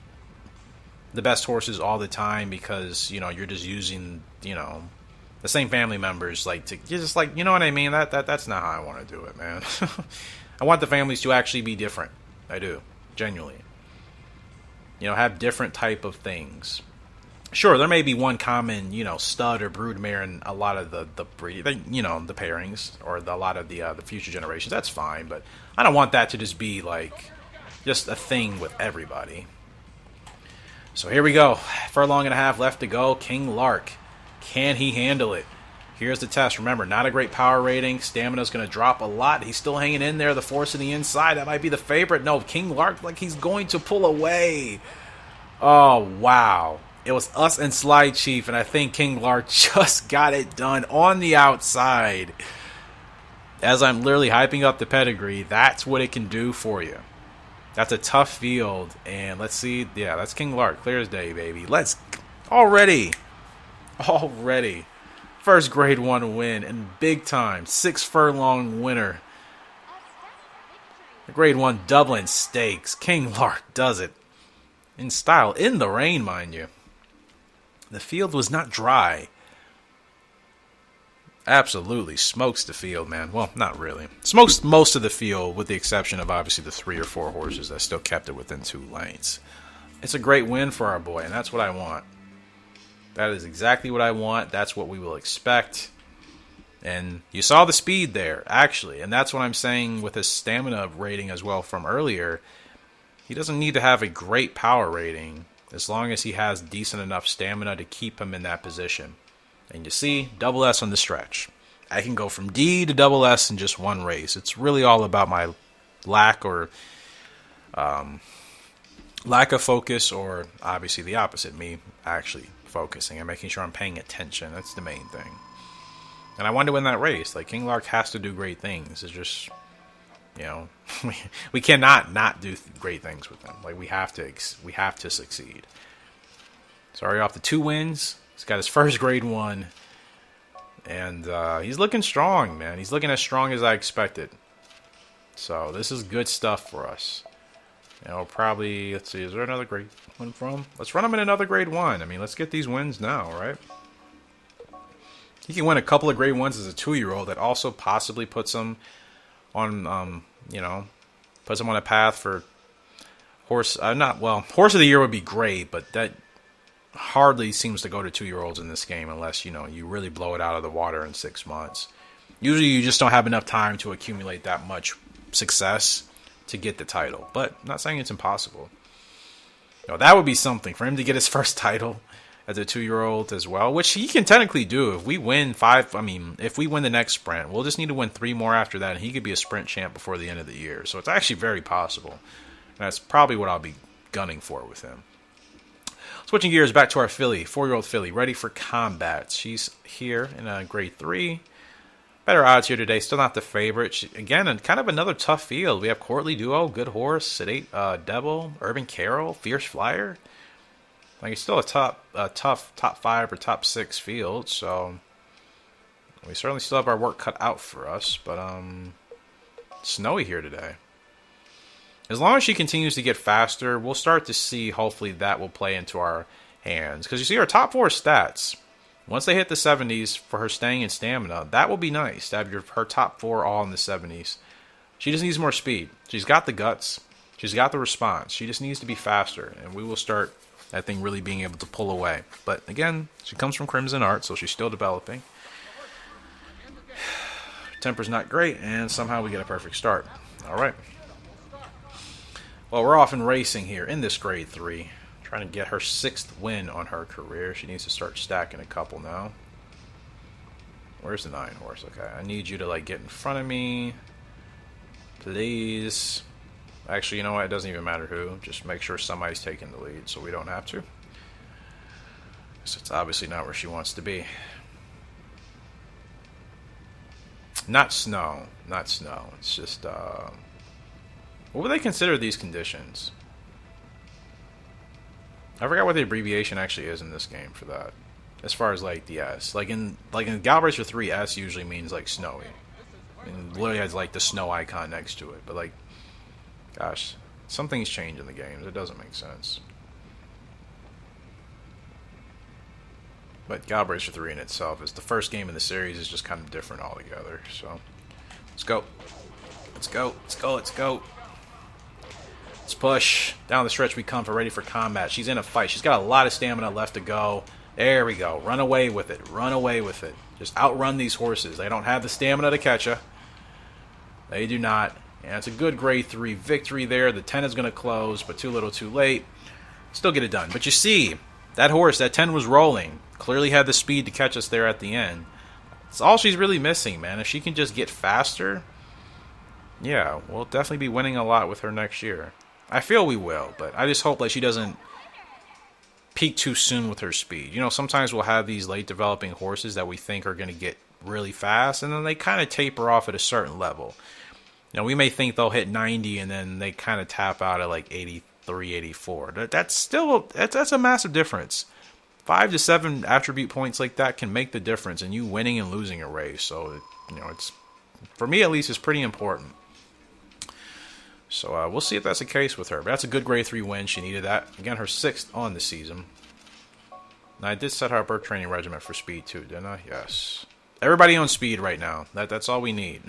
the best horses all the time because, you know, you're just using, you know, the same family members, like, to, you're just like, you know what I mean? That's not how I want to do it, man. I want the families to actually be different. I do. Genuinely. You know, have different type of things. Sure, there may be one common, you know, stud or broodmare in a lot of the you know, the pairings or a lot of the future generations. That's fine, but I don't want that to just be like just a thing with everybody. So here we go. Furlong and a half left to go. King Lark. Can he handle it? Here's the test. Remember, not a great power rating. Stamina's going to drop a lot. He's still hanging in there. The force in the inside. That might be the favorite. No, King Lark, like he's going to pull away. Oh, wow. It was us and Sly Chief, and I think King Lark just got it done on the outside. As I'm literally hyping up the pedigree, that's what it can do for you. That's a tough field, and let's see. Yeah, that's King Lark. Clear as day, baby. Let's... Already. First grade 1 win, and big time. 6 furlong winner. The grade 1 Dublin Stakes. King Lark does it. In style. In the rain, mind you. The field was not dry. Absolutely smokes the field, man. Well, not really. Smokes most of the field, with the exception of obviously the 3 or 4 horses that still kept it within 2 lanes. It's a great win for our boy, and that's what I want. That is exactly what I want. That's what we will expect. And you saw the speed there, actually. And that's what I'm saying with his stamina rating as well from earlier. He doesn't need to have a great power rating as long as he has decent enough stamina to keep him in that position. And you see, double S on the stretch. I can go from D to double S in just one race. It's really all about my lack of focus, or obviously the opposite, me actually focusing and making sure I'm paying attention. That's the main thing. And I want to win that race. Like, King Lark has to do great things. It's just, you know, we cannot not do great things with him. Like, we have to succeed. So already off the 2 wins. He's got his first grade 1. And he's looking strong, man. He's looking as strong as I expected. So this is good stuff for us. And we'll probably, let's see, is there another grade one from? Let's run him in another grade 1. I mean, let's get these wins now, right? He can win a couple of grade 1s as a 2-year-old. That also possibly puts him on, you know, puts him on a path for horse. Horse of the year would be great, but that hardly seems to go to 2-year-olds in this game unless, you know, you really blow it out of the water in 6 months. Usually you just don't have enough time to accumulate that much success to get the title. But I'm not saying it's impossible. No, that would be something for him to get his first title as a 2-year-old as well, which he can technically do. If we win if we win the next sprint, we'll just need to win 3 more after that, and he could be a sprint champ before the end of the year. So it's actually very possible. And that's probably what I'll be gunning for with him. Switching gears back to our filly, 4-year-old filly, ready for combat. She's here in a grade 3. Better odds here today. Still not the favorite. Again, kind of another tough field. We have Courtly Duo, Good Horse, Sedate Devil, Urban Carol, Fierce Flyer. Like, it's still a tough top 5 or top 6 field. So we certainly still have our work cut out for us. But snowy here today. As long as she continues to get faster, we'll start to see, hopefully, that will play into our hands. Because you see our top 4 stats. Once they hit the 70s for her staying in stamina, that will be nice to have her top 4 all in the 70s. She just needs more speed. She's got the guts. She's got the response. She just needs to be faster, and we will start that thing really being able to pull away. But again, she comes from Crimson Art, so she's still developing. Temper's not great, and somehow we get a perfect start. All right. Well, we're off and racing here in this grade 3. Trying to get her 6th win on her career. She needs to start stacking a couple now. Where's the 9 horse? Okay, I need you to like get in front of me. Please. Actually, you know what? It doesn't even matter who. Just make sure somebody's taking the lead so we don't have to. So it's obviously not where she wants to be. Not snow. Not snow. It's just, what would they consider these conditions? I forgot what the abbreviation actually is in this game for that. As far as like the S, like in Gallop Racer 3, S usually means like snowy, and literally has like the snow icon next to it. But like, gosh, something's changed in the games. It doesn't make sense. But Gallop Racer 3 in itself is the first game in the series is just kind of different altogether. So let's go, let's go, let's go, let's go. Let's push. Down the stretch we come for ready for combat. She's in a fight. She's got a lot of stamina left to go. There we go. Run away with it. Run away with it. Just outrun these horses. They don't have the stamina to catch you. They do not. And it's a good grade 3 victory there. The 10 is going to close, but too little too late. Still get it done. But you see, that horse, that 10 was rolling. Clearly had the speed to catch us there at the end. It's all she's really missing, man. If she can just get faster, yeah, we'll definitely be winning a lot with her next year. I feel we will, but I just hope that she doesn't peak too soon with her speed. You know, sometimes we'll have these late developing horses that we think are going to get really fast, and then they kind of taper off at a certain level. You know, we may think they'll hit 90, and then they kind of tap out at like 83, 84. That's a massive difference. 5 to 7 attribute points like that can make the difference in you winning and losing a race. So, you know, it's, for me at least, it's pretty important. So we'll see if that's the case with her. But that's a good grade 3 win. She needed that. Again, her 6th on the season. Now, I did set her up her training regimen for speed too, didn't I? Yes. Everybody on speed right now. That's all we need.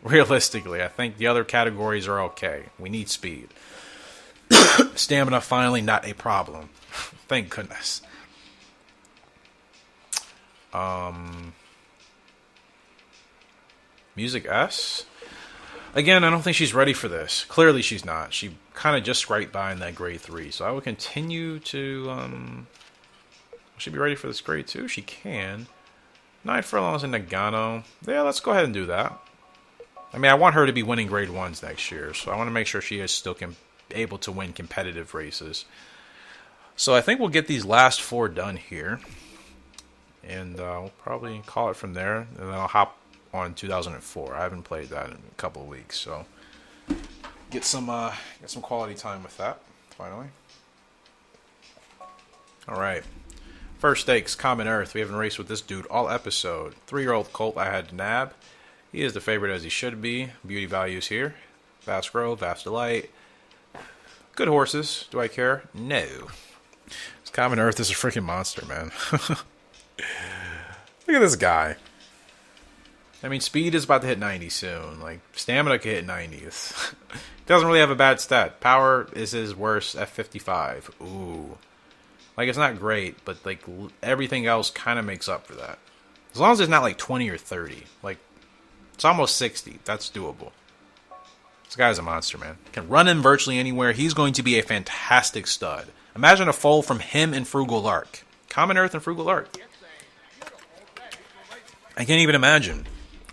Realistically, I think the other categories are okay. We need speed. Stamina, finally, not a problem. Thank goodness. Music S. Again, I don't think she's ready for this. Clearly she's not. She kind of just scraped by in that grade 3. So I will continue to... will she be ready for this grade 2? She can. 9 furlongs in Nagano. Yeah, let's go ahead and do that. I mean, I want her to be winning grade 1s next year. So I want to make sure she is still able to win competitive races. So I think we'll get these last 4 done here. And we'll probably call it from there. And then I'll hop on 2004. I haven't played that in a couple of weeks, so get some quality time with that finally. All right, first stakes, Common Earth. We haven't raced with this dude all episode. 3-year-old Colt I had to nab. He is the favorite as he should be. Beauty values here. Vast Grove, Vast Delight. Good horses. Do I care? No. This Common Earth is a freaking monster, man. Look at this guy. I mean, speed is about to hit 90 soon. Like, stamina could hit 90. Doesn't really have a bad stat. Power is his worst at 55. Ooh. Like, it's not great, but, like, everything else kind of makes up for that. As long as it's not, like, 20 or 30. Like, it's almost 60. That's doable. This guy's a monster, man. Can run in virtually anywhere. He's going to be a fantastic stud. Imagine a foal from him and Frugal Lark. Common Earth and Frugal Lark. I can't even imagine.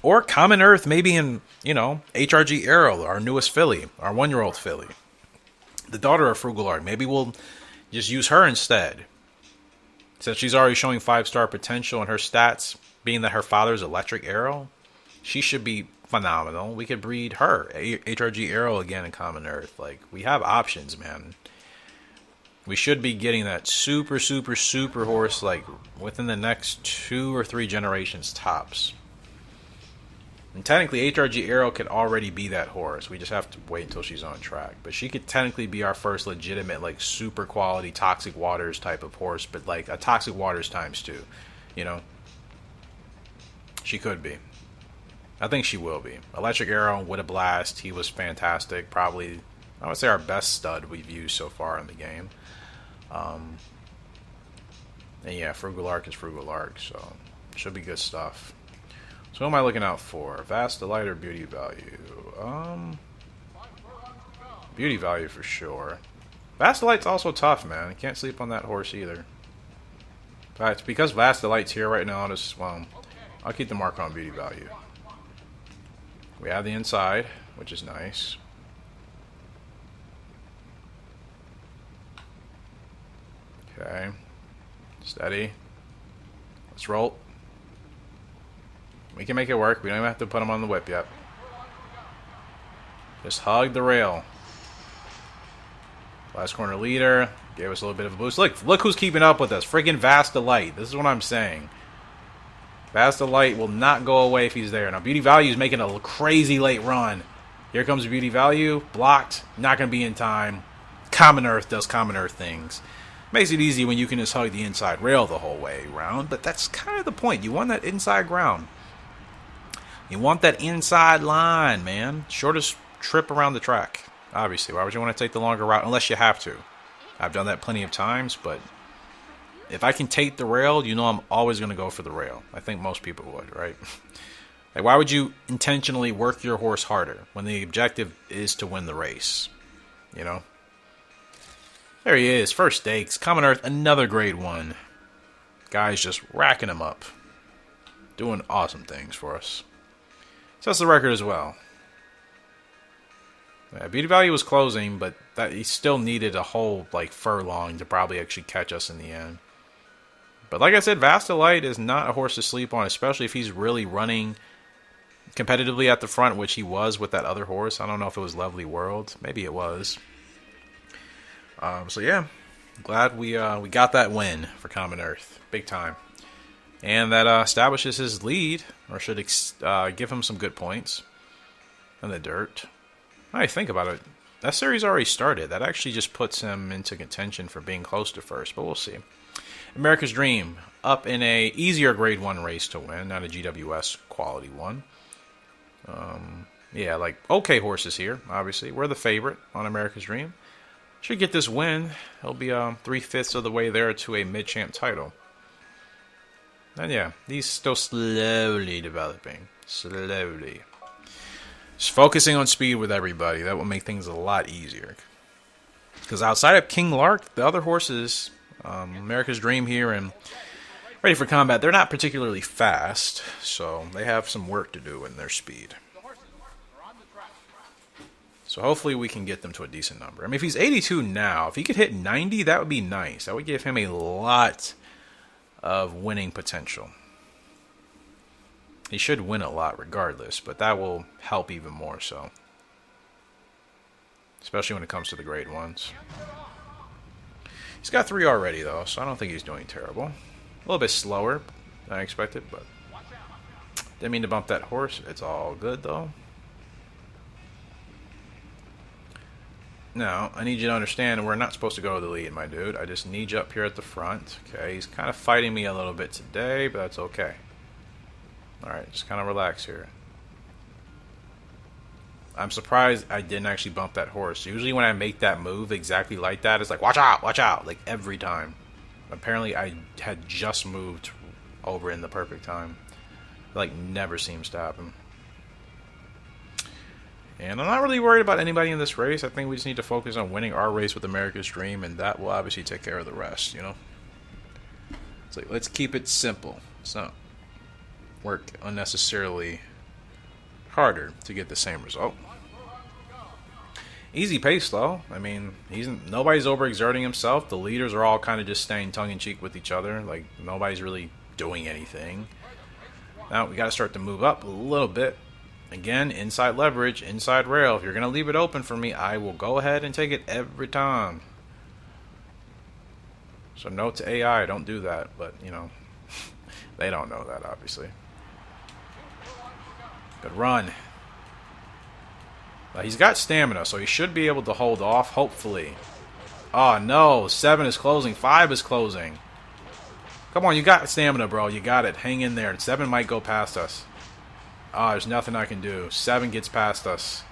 Or Common Earth maybe in, you know, HRG Arrow, our newest filly, our 1-year-old filly. The daughter of Frugal Lark. Maybe we'll just use her instead. Since she's already showing 5-star potential in her stats, being that her father's Electric Arrow, she should be phenomenal. We could breed her, HRG Arrow again in Common Earth. Like, we have options, man. We should be getting that super, super, super horse, like, within the next 2 or 3 generations tops. And technically, HRG Arrow could already be that horse. We just have to wait until she's on track. But she could technically be our first legitimate, like, super quality Toxic Waters type of horse. But, like, a Toxic Waters ×2, you know? She could be. I think she will be. Electric Arrow with a blast. He was fantastic. Probably, I would say, our best stud we've used so far in the game. And yeah, Frugal Lark is Frugal Lark, so should be good stuff. So who am I looking out for? Vast Delight or Beauty Value? Beauty Value for sure. Vast Delight's also tough, man. You can't sleep on that horse either. But because Vast Delight's here right now, I'll keep the mark on Beauty Value. We have the inside, which is nice. Okay. Steady. Let's roll. We can make it work. We don't even have to put him on the whip yet. Just hug the rail. Last corner leader. Gave us a little bit of a boost. Look who's keeping up with us. Friggin' Vast Delight. This is what I'm saying. Vast Delight will not go away if he's there. Now, Beauty Value is making a crazy late run. Here comes Beauty Value. Blocked. Not going to be in time. Common Earth does Common Earth things. Makes it easy when you can just hug the inside rail the whole way around. But that's kind of the point. You want that inside ground. You want that inside line, man. Shortest trip around the track. Obviously. Why would you want to take the longer route? Unless you have to. I've done that plenty of times, but if I can take the rail, you know I'm always going to go for the rail. I think most people would, right? Like, why would you intentionally work your horse harder when the objective is to win the race? You know? There he is. First stakes. Common Earth, another grade 1. Guys just racking him up. Doing awesome things for us. So that's the record as well. Yeah, Beauty Value was closing, but that he still needed a whole like furlong to probably actually catch us in the end. But like I said, Vast Delight is not a horse to sleep on, especially if he's really running competitively at the front, which he was with that other horse. I don't know if it was Lovely World. Maybe it was. So yeah, glad we got that win for Common Earth. Big time. And that establishes his lead, or should give him some good points in the dirt. I think about it. That series already started. That actually just puts him into contention for being close to first, but we'll see. America's Dream, up in a easier grade 1 race to win, not a GWS quality one. Yeah, like, okay horses here, obviously. We're the favorite on America's Dream. Should get this win. He'll be 3/5 of the way there to a mid-champ title. And yeah, he's still slowly developing. Slowly. Just focusing on speed with everybody. That will make things a lot easier. Because outside of King Lark, the other horses, America's Dream here and Ready for Combat, they're not particularly fast. So they have some work to do in their speed. So hopefully we can get them to a decent number. I mean, if he's 82 now, if he could hit 90, that would be nice. That would give him a lot of winning potential. He should win a lot regardless, but that will help even more so. Especially when it comes to the grade 1s. He's got 3 already though, so I don't think he's doing terrible. A little bit slower than I expected, but didn't mean to bump that horse. It's all good though. Now, I need you to understand we're not supposed to go to the lead, my dude. I just need you up here at the front. Okay, he's kind of fighting me a little bit today, but that's okay. Alright, just kind of relax here. I'm surprised I didn't actually bump that horse. Usually when I make that move exactly like that, it's like, watch out, like every time. Apparently I had just moved over in the perfect time. Like, never seems to happen. And I'm not really worried about anybody in this race. I think we just need to focus on winning our race with America's Dream, and that will obviously take care of the rest, you know? It's like, let's keep it simple. Let's not work unnecessarily harder to get the same result. Easy pace, though. I mean, nobody's overexerting himself. The leaders are all kind of just staying tongue-in-cheek with each other. Like, nobody's really doing anything. Now, we got to start to move up a little bit. Again, inside leverage, inside rail. If you're going to leave it open for me, I will go ahead and take it every time. So note to AI, don't do that. But, you know, they don't know that, obviously. Good run. He's got stamina, so he should be able to hold off, hopefully. Oh, no. 7 is closing. 5 is closing. Come on, you got stamina, bro. You got it. Hang in there. 7 might go past us. Oh, there's nothing I can do. 7 gets past us.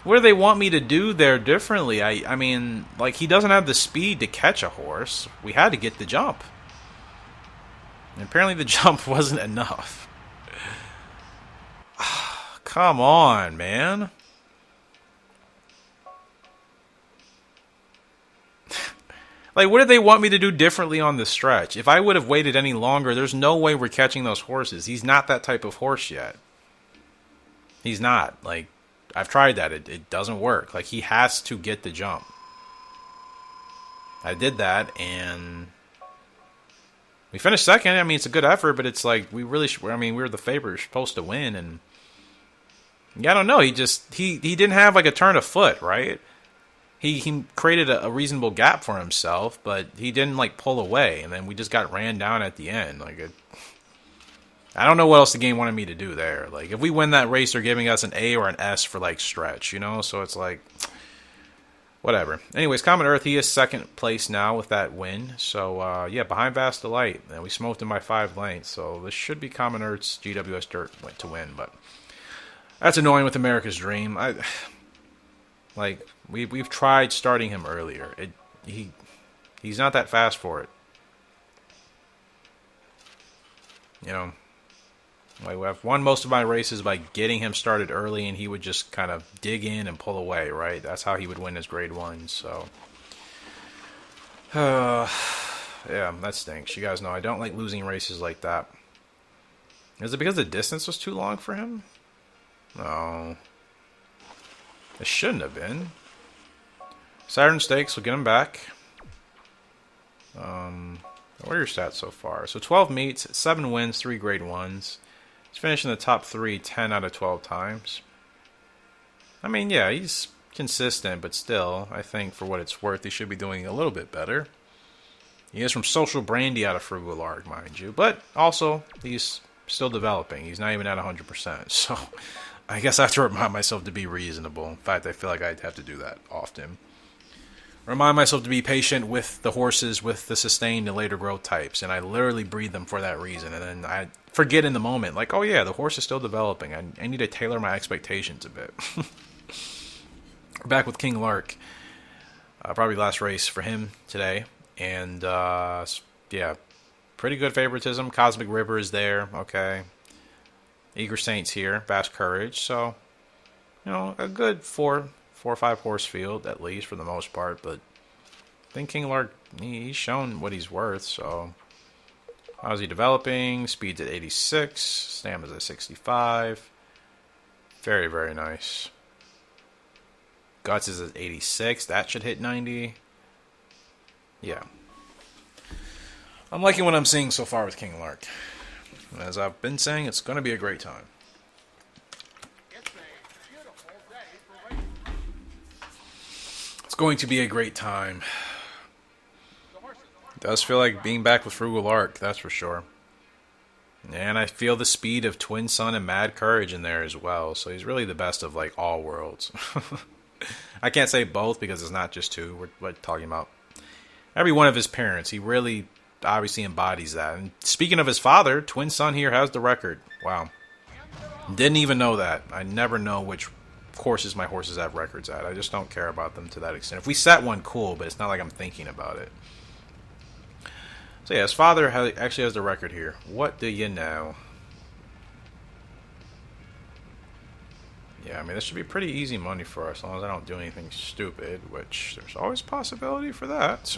What do they want me to do there differently? I mean, like, he doesn't have the speed to catch a horse. We had to get the jump. And apparently the jump wasn't enough. Come on, man. Like, what did they want me to do differently on this stretch? If I would have waited any longer, there's no way we're catching those horses. He's not that type of horse yet. He's not. Like, I've tried that. It doesn't work. Like, he has to get the jump. I did that, and we finished second. I mean, it's a good effort, but it's like, we really I mean, we were the favorites, supposed to win, and yeah, I don't know. He didn't have, like, a turn of foot, right? He created a reasonable gap for himself, but he didn't, like, pull away, and then we just got ran down at the end. Like, I don't know what else the game wanted me to do there. Like, if we win that race, they're giving us an A or an S for, like, stretch, you know? So it's like, whatever. Anyways, Common Earth, he is second place now with that win. So, yeah, behind Vast Delight. And we smoked him by 5 lengths. So this should be Common Earth's GWS Dirt to win, but that's annoying with America's Dream. Like, we've tried starting him earlier. He's not that fast for it. You know, like, I've won most of my races by getting him started early, and he would just kind of dig in and pull away, right? That's how he would win his grade 1, so. Yeah, that stinks. You guys know I don't like losing races like that. Is it because the distance was too long for him? No. It shouldn't have been. Saturn Stakes will get him back. What are your stats so far? So 12 meets, 7 wins, 3 grade 1s. He's finished in the top 3 10 out of 12 times. I mean, yeah, he's consistent, but still, I think for what it's worth, he should be doing a little bit better. He is from Social Brandy out of Frugal Lark, mind you. But also, he's still developing. He's not even at 100%. So I guess I have to remind myself to be reasonable. In fact, I feel like I'd have to do that often. Remind myself to be patient with the horses, with the sustained and later growth types. And I literally breed them for that reason. And then I forget in the moment, like, oh yeah, the horse is still developing. I need to tailor my expectations a bit. We're back with King Lark. Probably last race for him today. And, yeah, pretty good favoritism. Cosmic River is there. Okay. Eager Saints here. Vast Courage. So, you know, a good 4 or 5 horse field, at least, for the most part. But I think King Lark, he's shown what he's worth. So, how's he developing? Speed's at 86. Stamina's at 65. Very, very nice. Guts is at 86. That should hit 90. Yeah. I'm liking what I'm seeing so far with King Lark. As I've been saying, it's going to be a great time. It's going to be a great time. It does feel like being back with Frugal Lark, that's for sure. And I feel the speed of Twin Sun and Mad Courage in there as well. So he's really the best of like all worlds. I can't say both because it's not just two. We're talking about every one of his parents. He really obviously embodies that. And speaking of his father, Twin Sun here has the record. Wow. Didn't even know that. I never know which courses my horses have records at. I just don't care about them to that extent. If we set one, cool, but it's not like I'm thinking about it. So yeah, his father actually has the record here. What do you know? Yeah, I mean, this should be pretty easy money for us, as long as I don't do anything stupid, which there's always a possibility for that.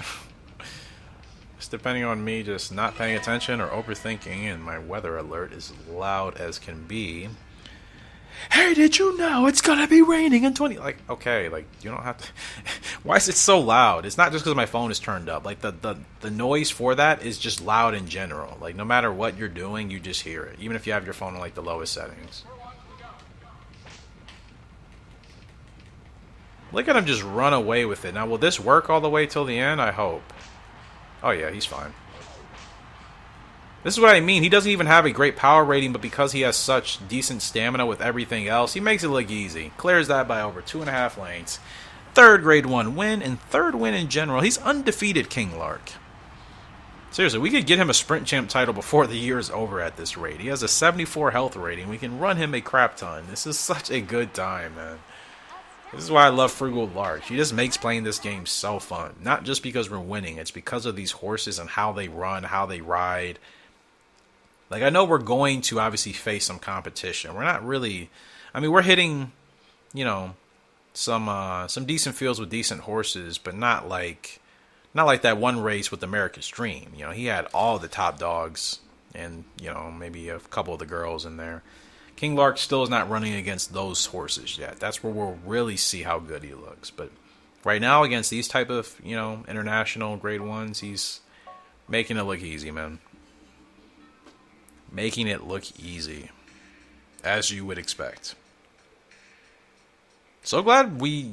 It's depending on me just not paying attention or overthinking, and my weather alert is loud as can be. Hey, did you know it's gonna be raining in 20... Like, okay, like, you don't have to... Why is it so loud? It's not just because my phone is turned up. Like, the noise for that is just loud in general. Like, no matter what you're doing, you just hear it. Even if you have your phone on, like, the lowest settings. Look at him just run away with it. Now, will this work all the way till the end? I hope. Oh, yeah, he's fine. This is what I mean. He doesn't even have a great power rating, but because he has such decent stamina with everything else, he makes it look easy. Clears that by over 2.5 lanes. Third grade 1 win, and third win in general. He's undefeated, King Lark. Seriously, we could get him a sprint champ title before the year is over at this rate. He has a 74 health rating. We can run him a crap ton. This is such a good time, man. This is why I love Frugal Lark. He just makes playing this game so fun. Not just because we're winning. It's because of these horses and how they run, how they ride. Like, I know we're going to obviously face some competition. We're not really... I mean, we're hitting, you know, some decent fields with decent horses, but not like that one race with America's Dream. You know, he had all the top dogs and, you know, maybe a couple of the girls in there. King Lark still is not running against those horses yet. That's where we'll really see how good he looks. But right now, against these type of, you know, international grade 1s, he's making it look easy, man. Making it look easy, as you would expect. So glad we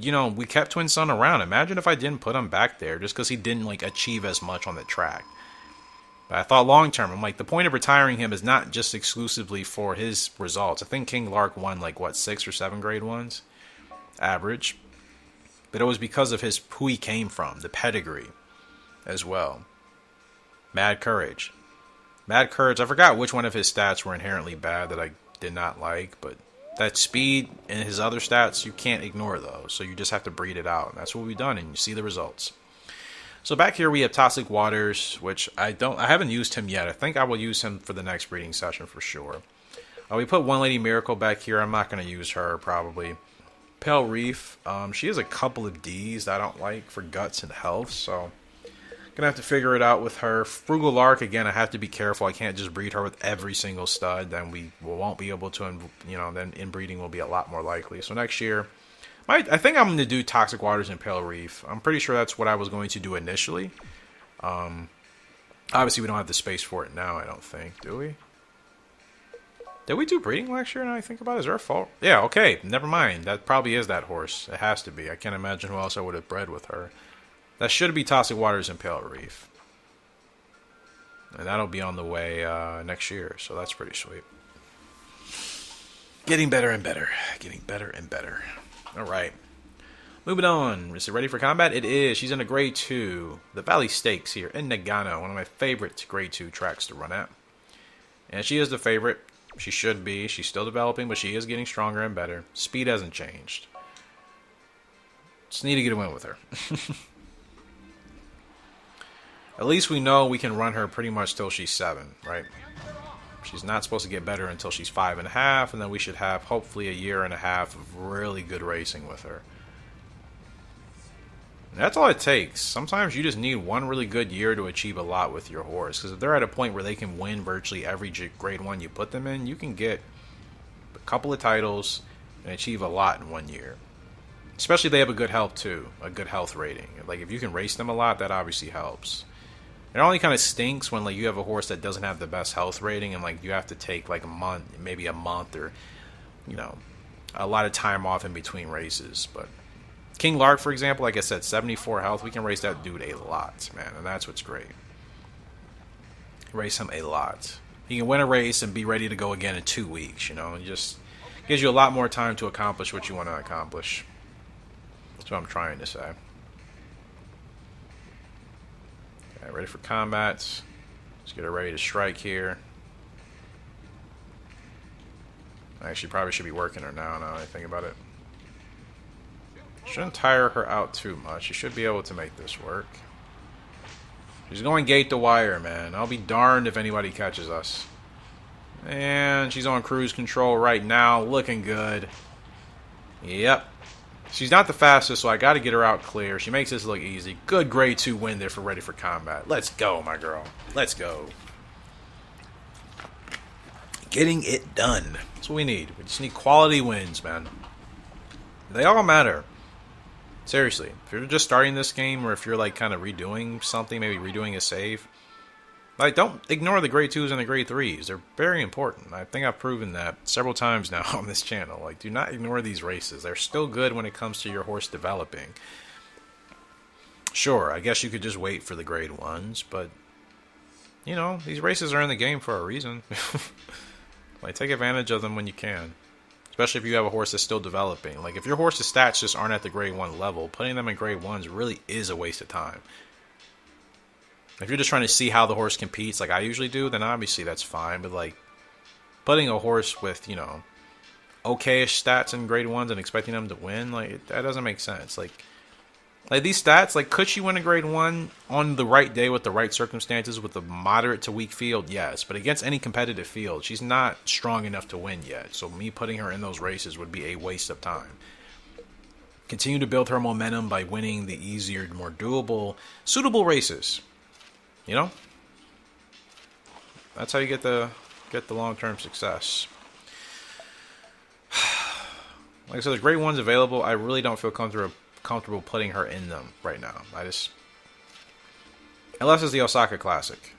kept Twin Sun around. Imagine if I didn't put him back there just because he didn't like achieve as much on the track. But I thought long term, I'm like, the point of retiring him is not just exclusively for his results. I think King Lark won like what 6 or 7 grade 1s, average. But it was because of who he came from, the pedigree, as well. Mad Courage. Mad Courage, I forgot which one of his stats were inherently bad that I did not like, but that speed and his other stats, you can't ignore those, so you just have to breed it out, and that's what we've done, and you see the results. So back here we have Toxic Waters, which I haven't used him yet. I think I will use him for the next breeding session for sure. We put One Lady Miracle back here. I'm not going to use her, probably. Pale Reef, she has a couple of Ds that I don't like for guts and health, so... Gonna have to figure it out with her. Frugal Lark, again, I have to be careful. I can't just breed her with every single stud. Then we won't be able to, you know, then inbreeding will be a lot more likely. So next year, I think I'm going to do Toxic Waters and Pale Reef. I'm pretty sure that's what I was going to do initially. Obviously, we don't have the space for it now, I don't think. Do we? Did we do breeding last year now I think about it? Is there a fault? Yeah, okay. Never mind. That probably is that horse. It has to be. I can't imagine who else I would have bred with her. That should be Toxic Waters and Pale Reef. And that'll be on the way next year, so that's pretty sweet. Getting better and better. Getting better and better. Alright. Moving on. Is it ready for combat? It is. She's in a grade 2. The Valley Stakes here in Nagano. One of my favorite grade 2 tracks to run at. And she is the favorite. She should be. She's still developing, but she is getting stronger and better. Speed hasn't changed. Just need to get a win with her. At least we know we can run her pretty much till she's 7, right? She's not supposed to get better until she's 5.5, and then we should have hopefully a year and a half of really good racing with her. And that's all it takes. Sometimes you just need one really good year to achieve a lot with your horse. Because if they're at a point where they can win virtually every grade 1 you put them in, you can get a couple of titles and achieve a lot in 1 year. Especially if they have a good health too, a good health rating. Like if you can race them a lot, that obviously helps. It only kind of stinks when like you have a horse that doesn't have the best health rating and like you have to take like a month, maybe a month or, you know, a lot of time off in between races. But King Lark, for example, like I said, 74 health, we can race that dude a lot, man, and that's what's great. Race him a lot. he can win a race and be ready to go again in 2 weeks. You know, it just gives you a lot more time to accomplish what you want to accomplish. That's what I'm trying to say. Okay, ready for combat. Let's get her ready to strike here. I actually probably should be working her now that I think about it. Shouldn't tire her out too much. You should be able to make this work. She's going gate to wire, man. I'll be darned if anybody catches us. And she's on cruise control right now. Looking good. Yep. She's not the fastest, so I got to get her out clear. She makes this look easy. Good grade 2 win there for ready for combat. Let's go, my girl. Let's go. Getting it done. That's what we need. We just need quality wins, man. They all matter. Seriously, if you're just starting this game, or if you're like kind of redoing something, maybe redoing a save, like don't ignore the grade 2s and the grade 3s. They're very important. I think I've proven that several times now on this channel. Like, do not ignore these races. They're still good when it comes to your horse developing. Sure, I guess you could just wait for the grade 1s, but you know, these races are in the game for a reason. Like, take advantage of them when you can. Especially if you have a horse that's still developing. Like, if your horse's stats just aren't at the grade 1 level, putting them in grade 1s really is a waste of time. If you're just trying to see how the horse competes, like I usually do, then obviously that's fine. But, like, putting a horse with, you know, okay-ish stats in grade 1s and expecting them to win, like, that doesn't make sense. Like these stats, like, could she win a grade 1 on the right day with the right circumstances with a moderate to weak field? Yes. But against any competitive field, she's not strong enough to win yet. So me putting her in those races would be a waste of time. Continue to build her momentum by winning the easier, more doable, suitable races. You know? That's how you get the long-term success. Like I said, there's grade 1s available. I really don't feel comfortable putting her in them right now. Unless it's the Osaka Classic.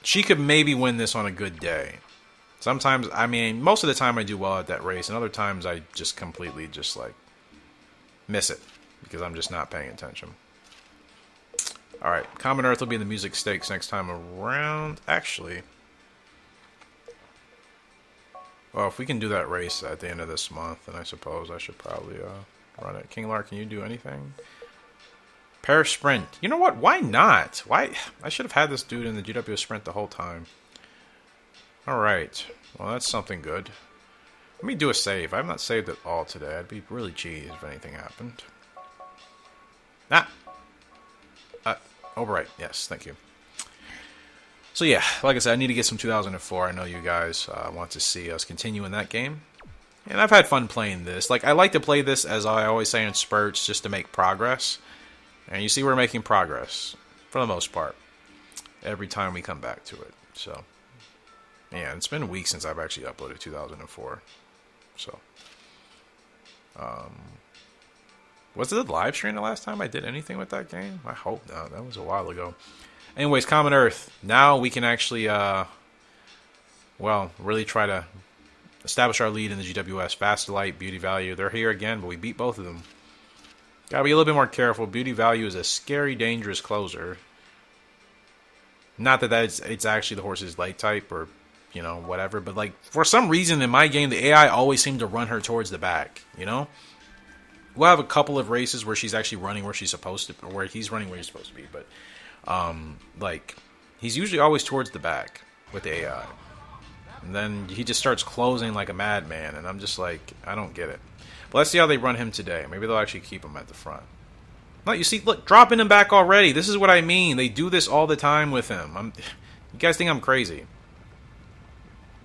She could maybe win this on a good day. Sometimes, I mean, most of the time I do well at that race, and other times I just completely just like miss it because I'm just not paying attention. Alright, Common Earth will be in the music stakes next time around. Actually, well, if we can do that race at the end of this month, then I suppose I should probably run it. King Lark, can you do anything? Pair Sprint. You know what? Why not? Why? I should have had this dude in the GW Sprint the whole time. Alright. Well, that's something good. Let me do a save. I have not saved at all today. I'd be really cheesed if anything happened. Overwrite. Yes, thank you. So yeah, like I said, I need to get some 2004. I know you guys want to see us continue in that game. And I've had fun playing this. Like, I like to play this, as I always say, in spurts, just to make progress. And you see we're making progress, for the most part, every time we come back to it. So, yeah, it's been weeks since I've actually uploaded 2004. So, was it a live stream the last time I did anything with that game? I hope not. That was a while ago. Anyways, Common Earth. Now we can actually, well, really try to establish our lead in the GWS. Fast Delight, Beauty Value. They're here again, but we beat both of them. Gotta be a little bit more careful. Beauty Value is a scary, dangerous closer. Not that it's actually the horse's light type or, you know, whatever. But, like, for some reason in my game, the AI always seemed to run her towards the back, you know? We'll have a couple of races where she's actually running where she's supposed to, or where he's running where he's supposed to be, but like, he's usually always towards the back with the AI. And then he just starts closing like a madman, and I'm just like, I don't get it. But let's see how they run him today. Maybe they'll actually keep him at the front. No, you see, look, dropping him back already. This is what I mean. They do this all the time with him. You guys think I'm crazy?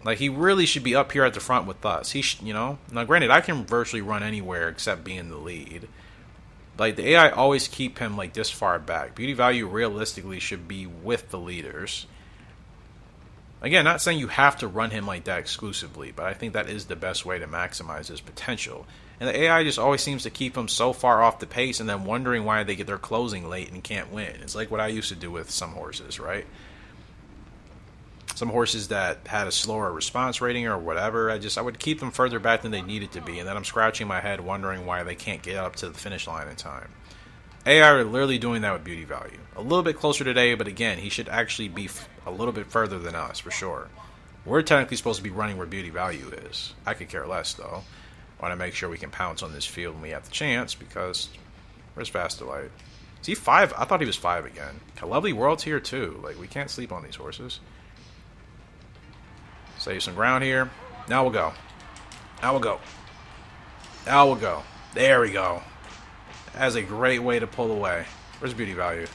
Like, he really should be up here at the front with us. You know? Now, granted, I can virtually run anywhere except be in the lead. Like, the AI always keep him, like, this far back. Beauty Value, realistically, should be with the leaders. Again, not saying you have to run him like that exclusively, but I think that is the best way to maximize his potential. And the AI just always seems to keep him so far off the pace and then wondering why they get their closing late and can't win. It's like what I used to do with some horses, right? Some horses that had a slower response rating or whatever, I would keep them further back than they needed to be, and then I'm scratching my head wondering why they can't get up to the finish line in time. AI are literally doing that with beauty value. A little bit closer today, but again, he should actually be a little bit further than us, for sure. We're technically supposed to be running where beauty value is. I could care less, though. Want to make sure we can pounce on this field when we have the chance, because where's Faster Light? Is he 5? I thought he was 5 again. Lovely World's here, too. Like, we can't sleep on these horses. Save some ground here. Now we'll go. Now we'll go. Now we'll go. There we go. That's a great way to pull away. Where's beauty value?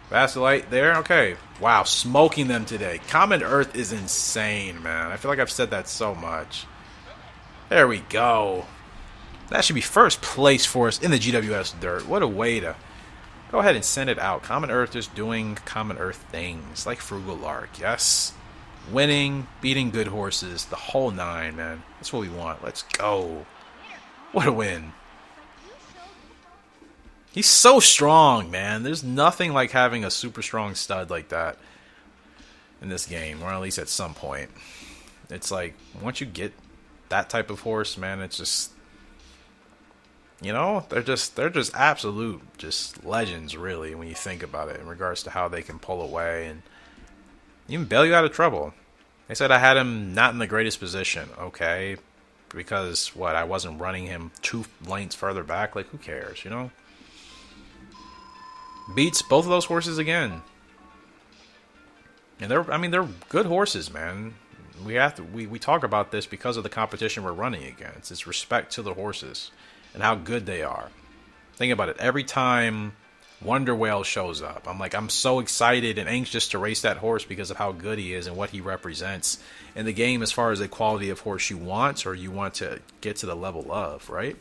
Faster Light there? Okay. Wow, smoking them today. Common Earth is insane, man. I feel like I've said that so much. There we go. That should be first place for us in the GWS Dirt. What a way to go ahead and send it out. Common Earth is doing Common Earth things like Frugal Lark. Yes. Winning, beating good horses, the whole 9, man. That's what we want. Let's go. What a win. He's so strong, man. There's nothing like having a super strong stud like that in this game, or at least at some point. It's like, once you get that type of horse, man, it's just, you know, they're just absolute just legends, really, when you think about it, in regards to how they can pull away and even bail you out of trouble. They said I had him not in the greatest position. Okay. Because, what, I wasn't running him 2 lengths further back? Like, who cares, you know? Beats both of those horses again. And they're good horses, man. We talk about this because of the competition we're running against. It's respect to the horses and how good they are. Think about it. Every time Wonder Whale shows up, I'm so excited and anxious to race that horse because of how good he is and what he represents in the game as far as the quality of horse you want, or you want to get to the level of, right?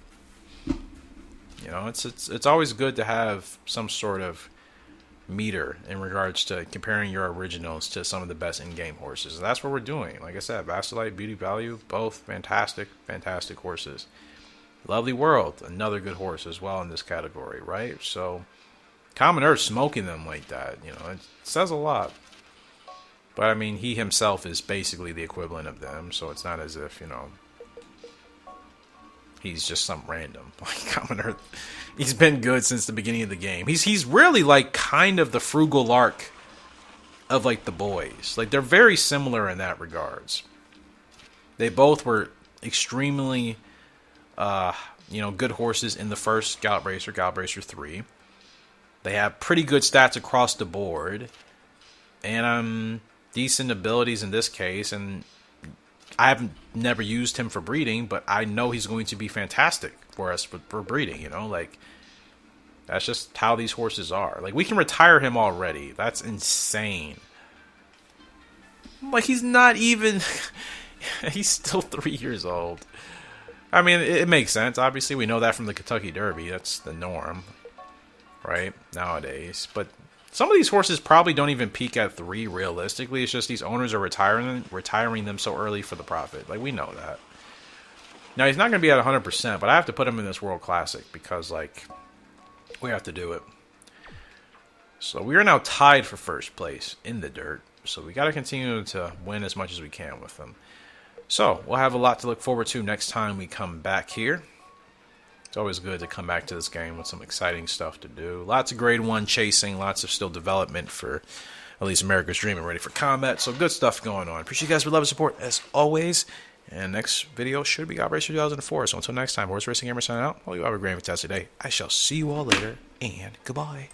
You know, it's always good to have some sort of meter in regards to comparing your originals to some of the best in-game horses. And that's what we're doing. Like I said, Vassalite, Beauty Value, both fantastic horses. Lovely World, another good horse as well in this category, right? So Common Earth smoking them like that, you know, it says a lot. But I mean, he himself is basically the equivalent of them, so it's not as if, you know, he's just some random. Like, Common Earth, he's been good since the beginning of the game. He's really like kind of the Frugal Lark of like the boys. Like, they're very similar in that regards. They both were extremely, you know, good horses in the first Gallop Racer 3. They have pretty good stats across the board, and decent abilities in this case. And I haven't never used him for breeding, but I know he's going to be fantastic for us for breeding. You know, like, that's just how these horses are. Like, we can retire him already. That's insane. Like, he's not even. He's still 3 years old. I mean, it makes sense. Obviously, we know that from the Kentucky Derby. That's the norm, right, nowadays. But some of these horses probably don't even peak at 3 realistically. It's just these owners are retiring them so early for the profit. Like, we know that. Now, he's not going to be at 100%, but I have to put him in this World Classic because, like, we have to do it. So we are now tied for first place in the dirt. So we got to continue to win as much as we can with them. So we'll have a lot to look forward to next time we come back here. It's always good to come back to this game with some exciting stuff to do. Lots of grade 1 chasing, lots of still development for at least America's Dream and Ready for Combat. So good stuff going on. Appreciate you guys for love and support as always. And next video should be Gallop Racer 2004. So until next time, Horse Racing Gamer signing out. Hope you have a great fantastic day. I shall see you all later, and goodbye.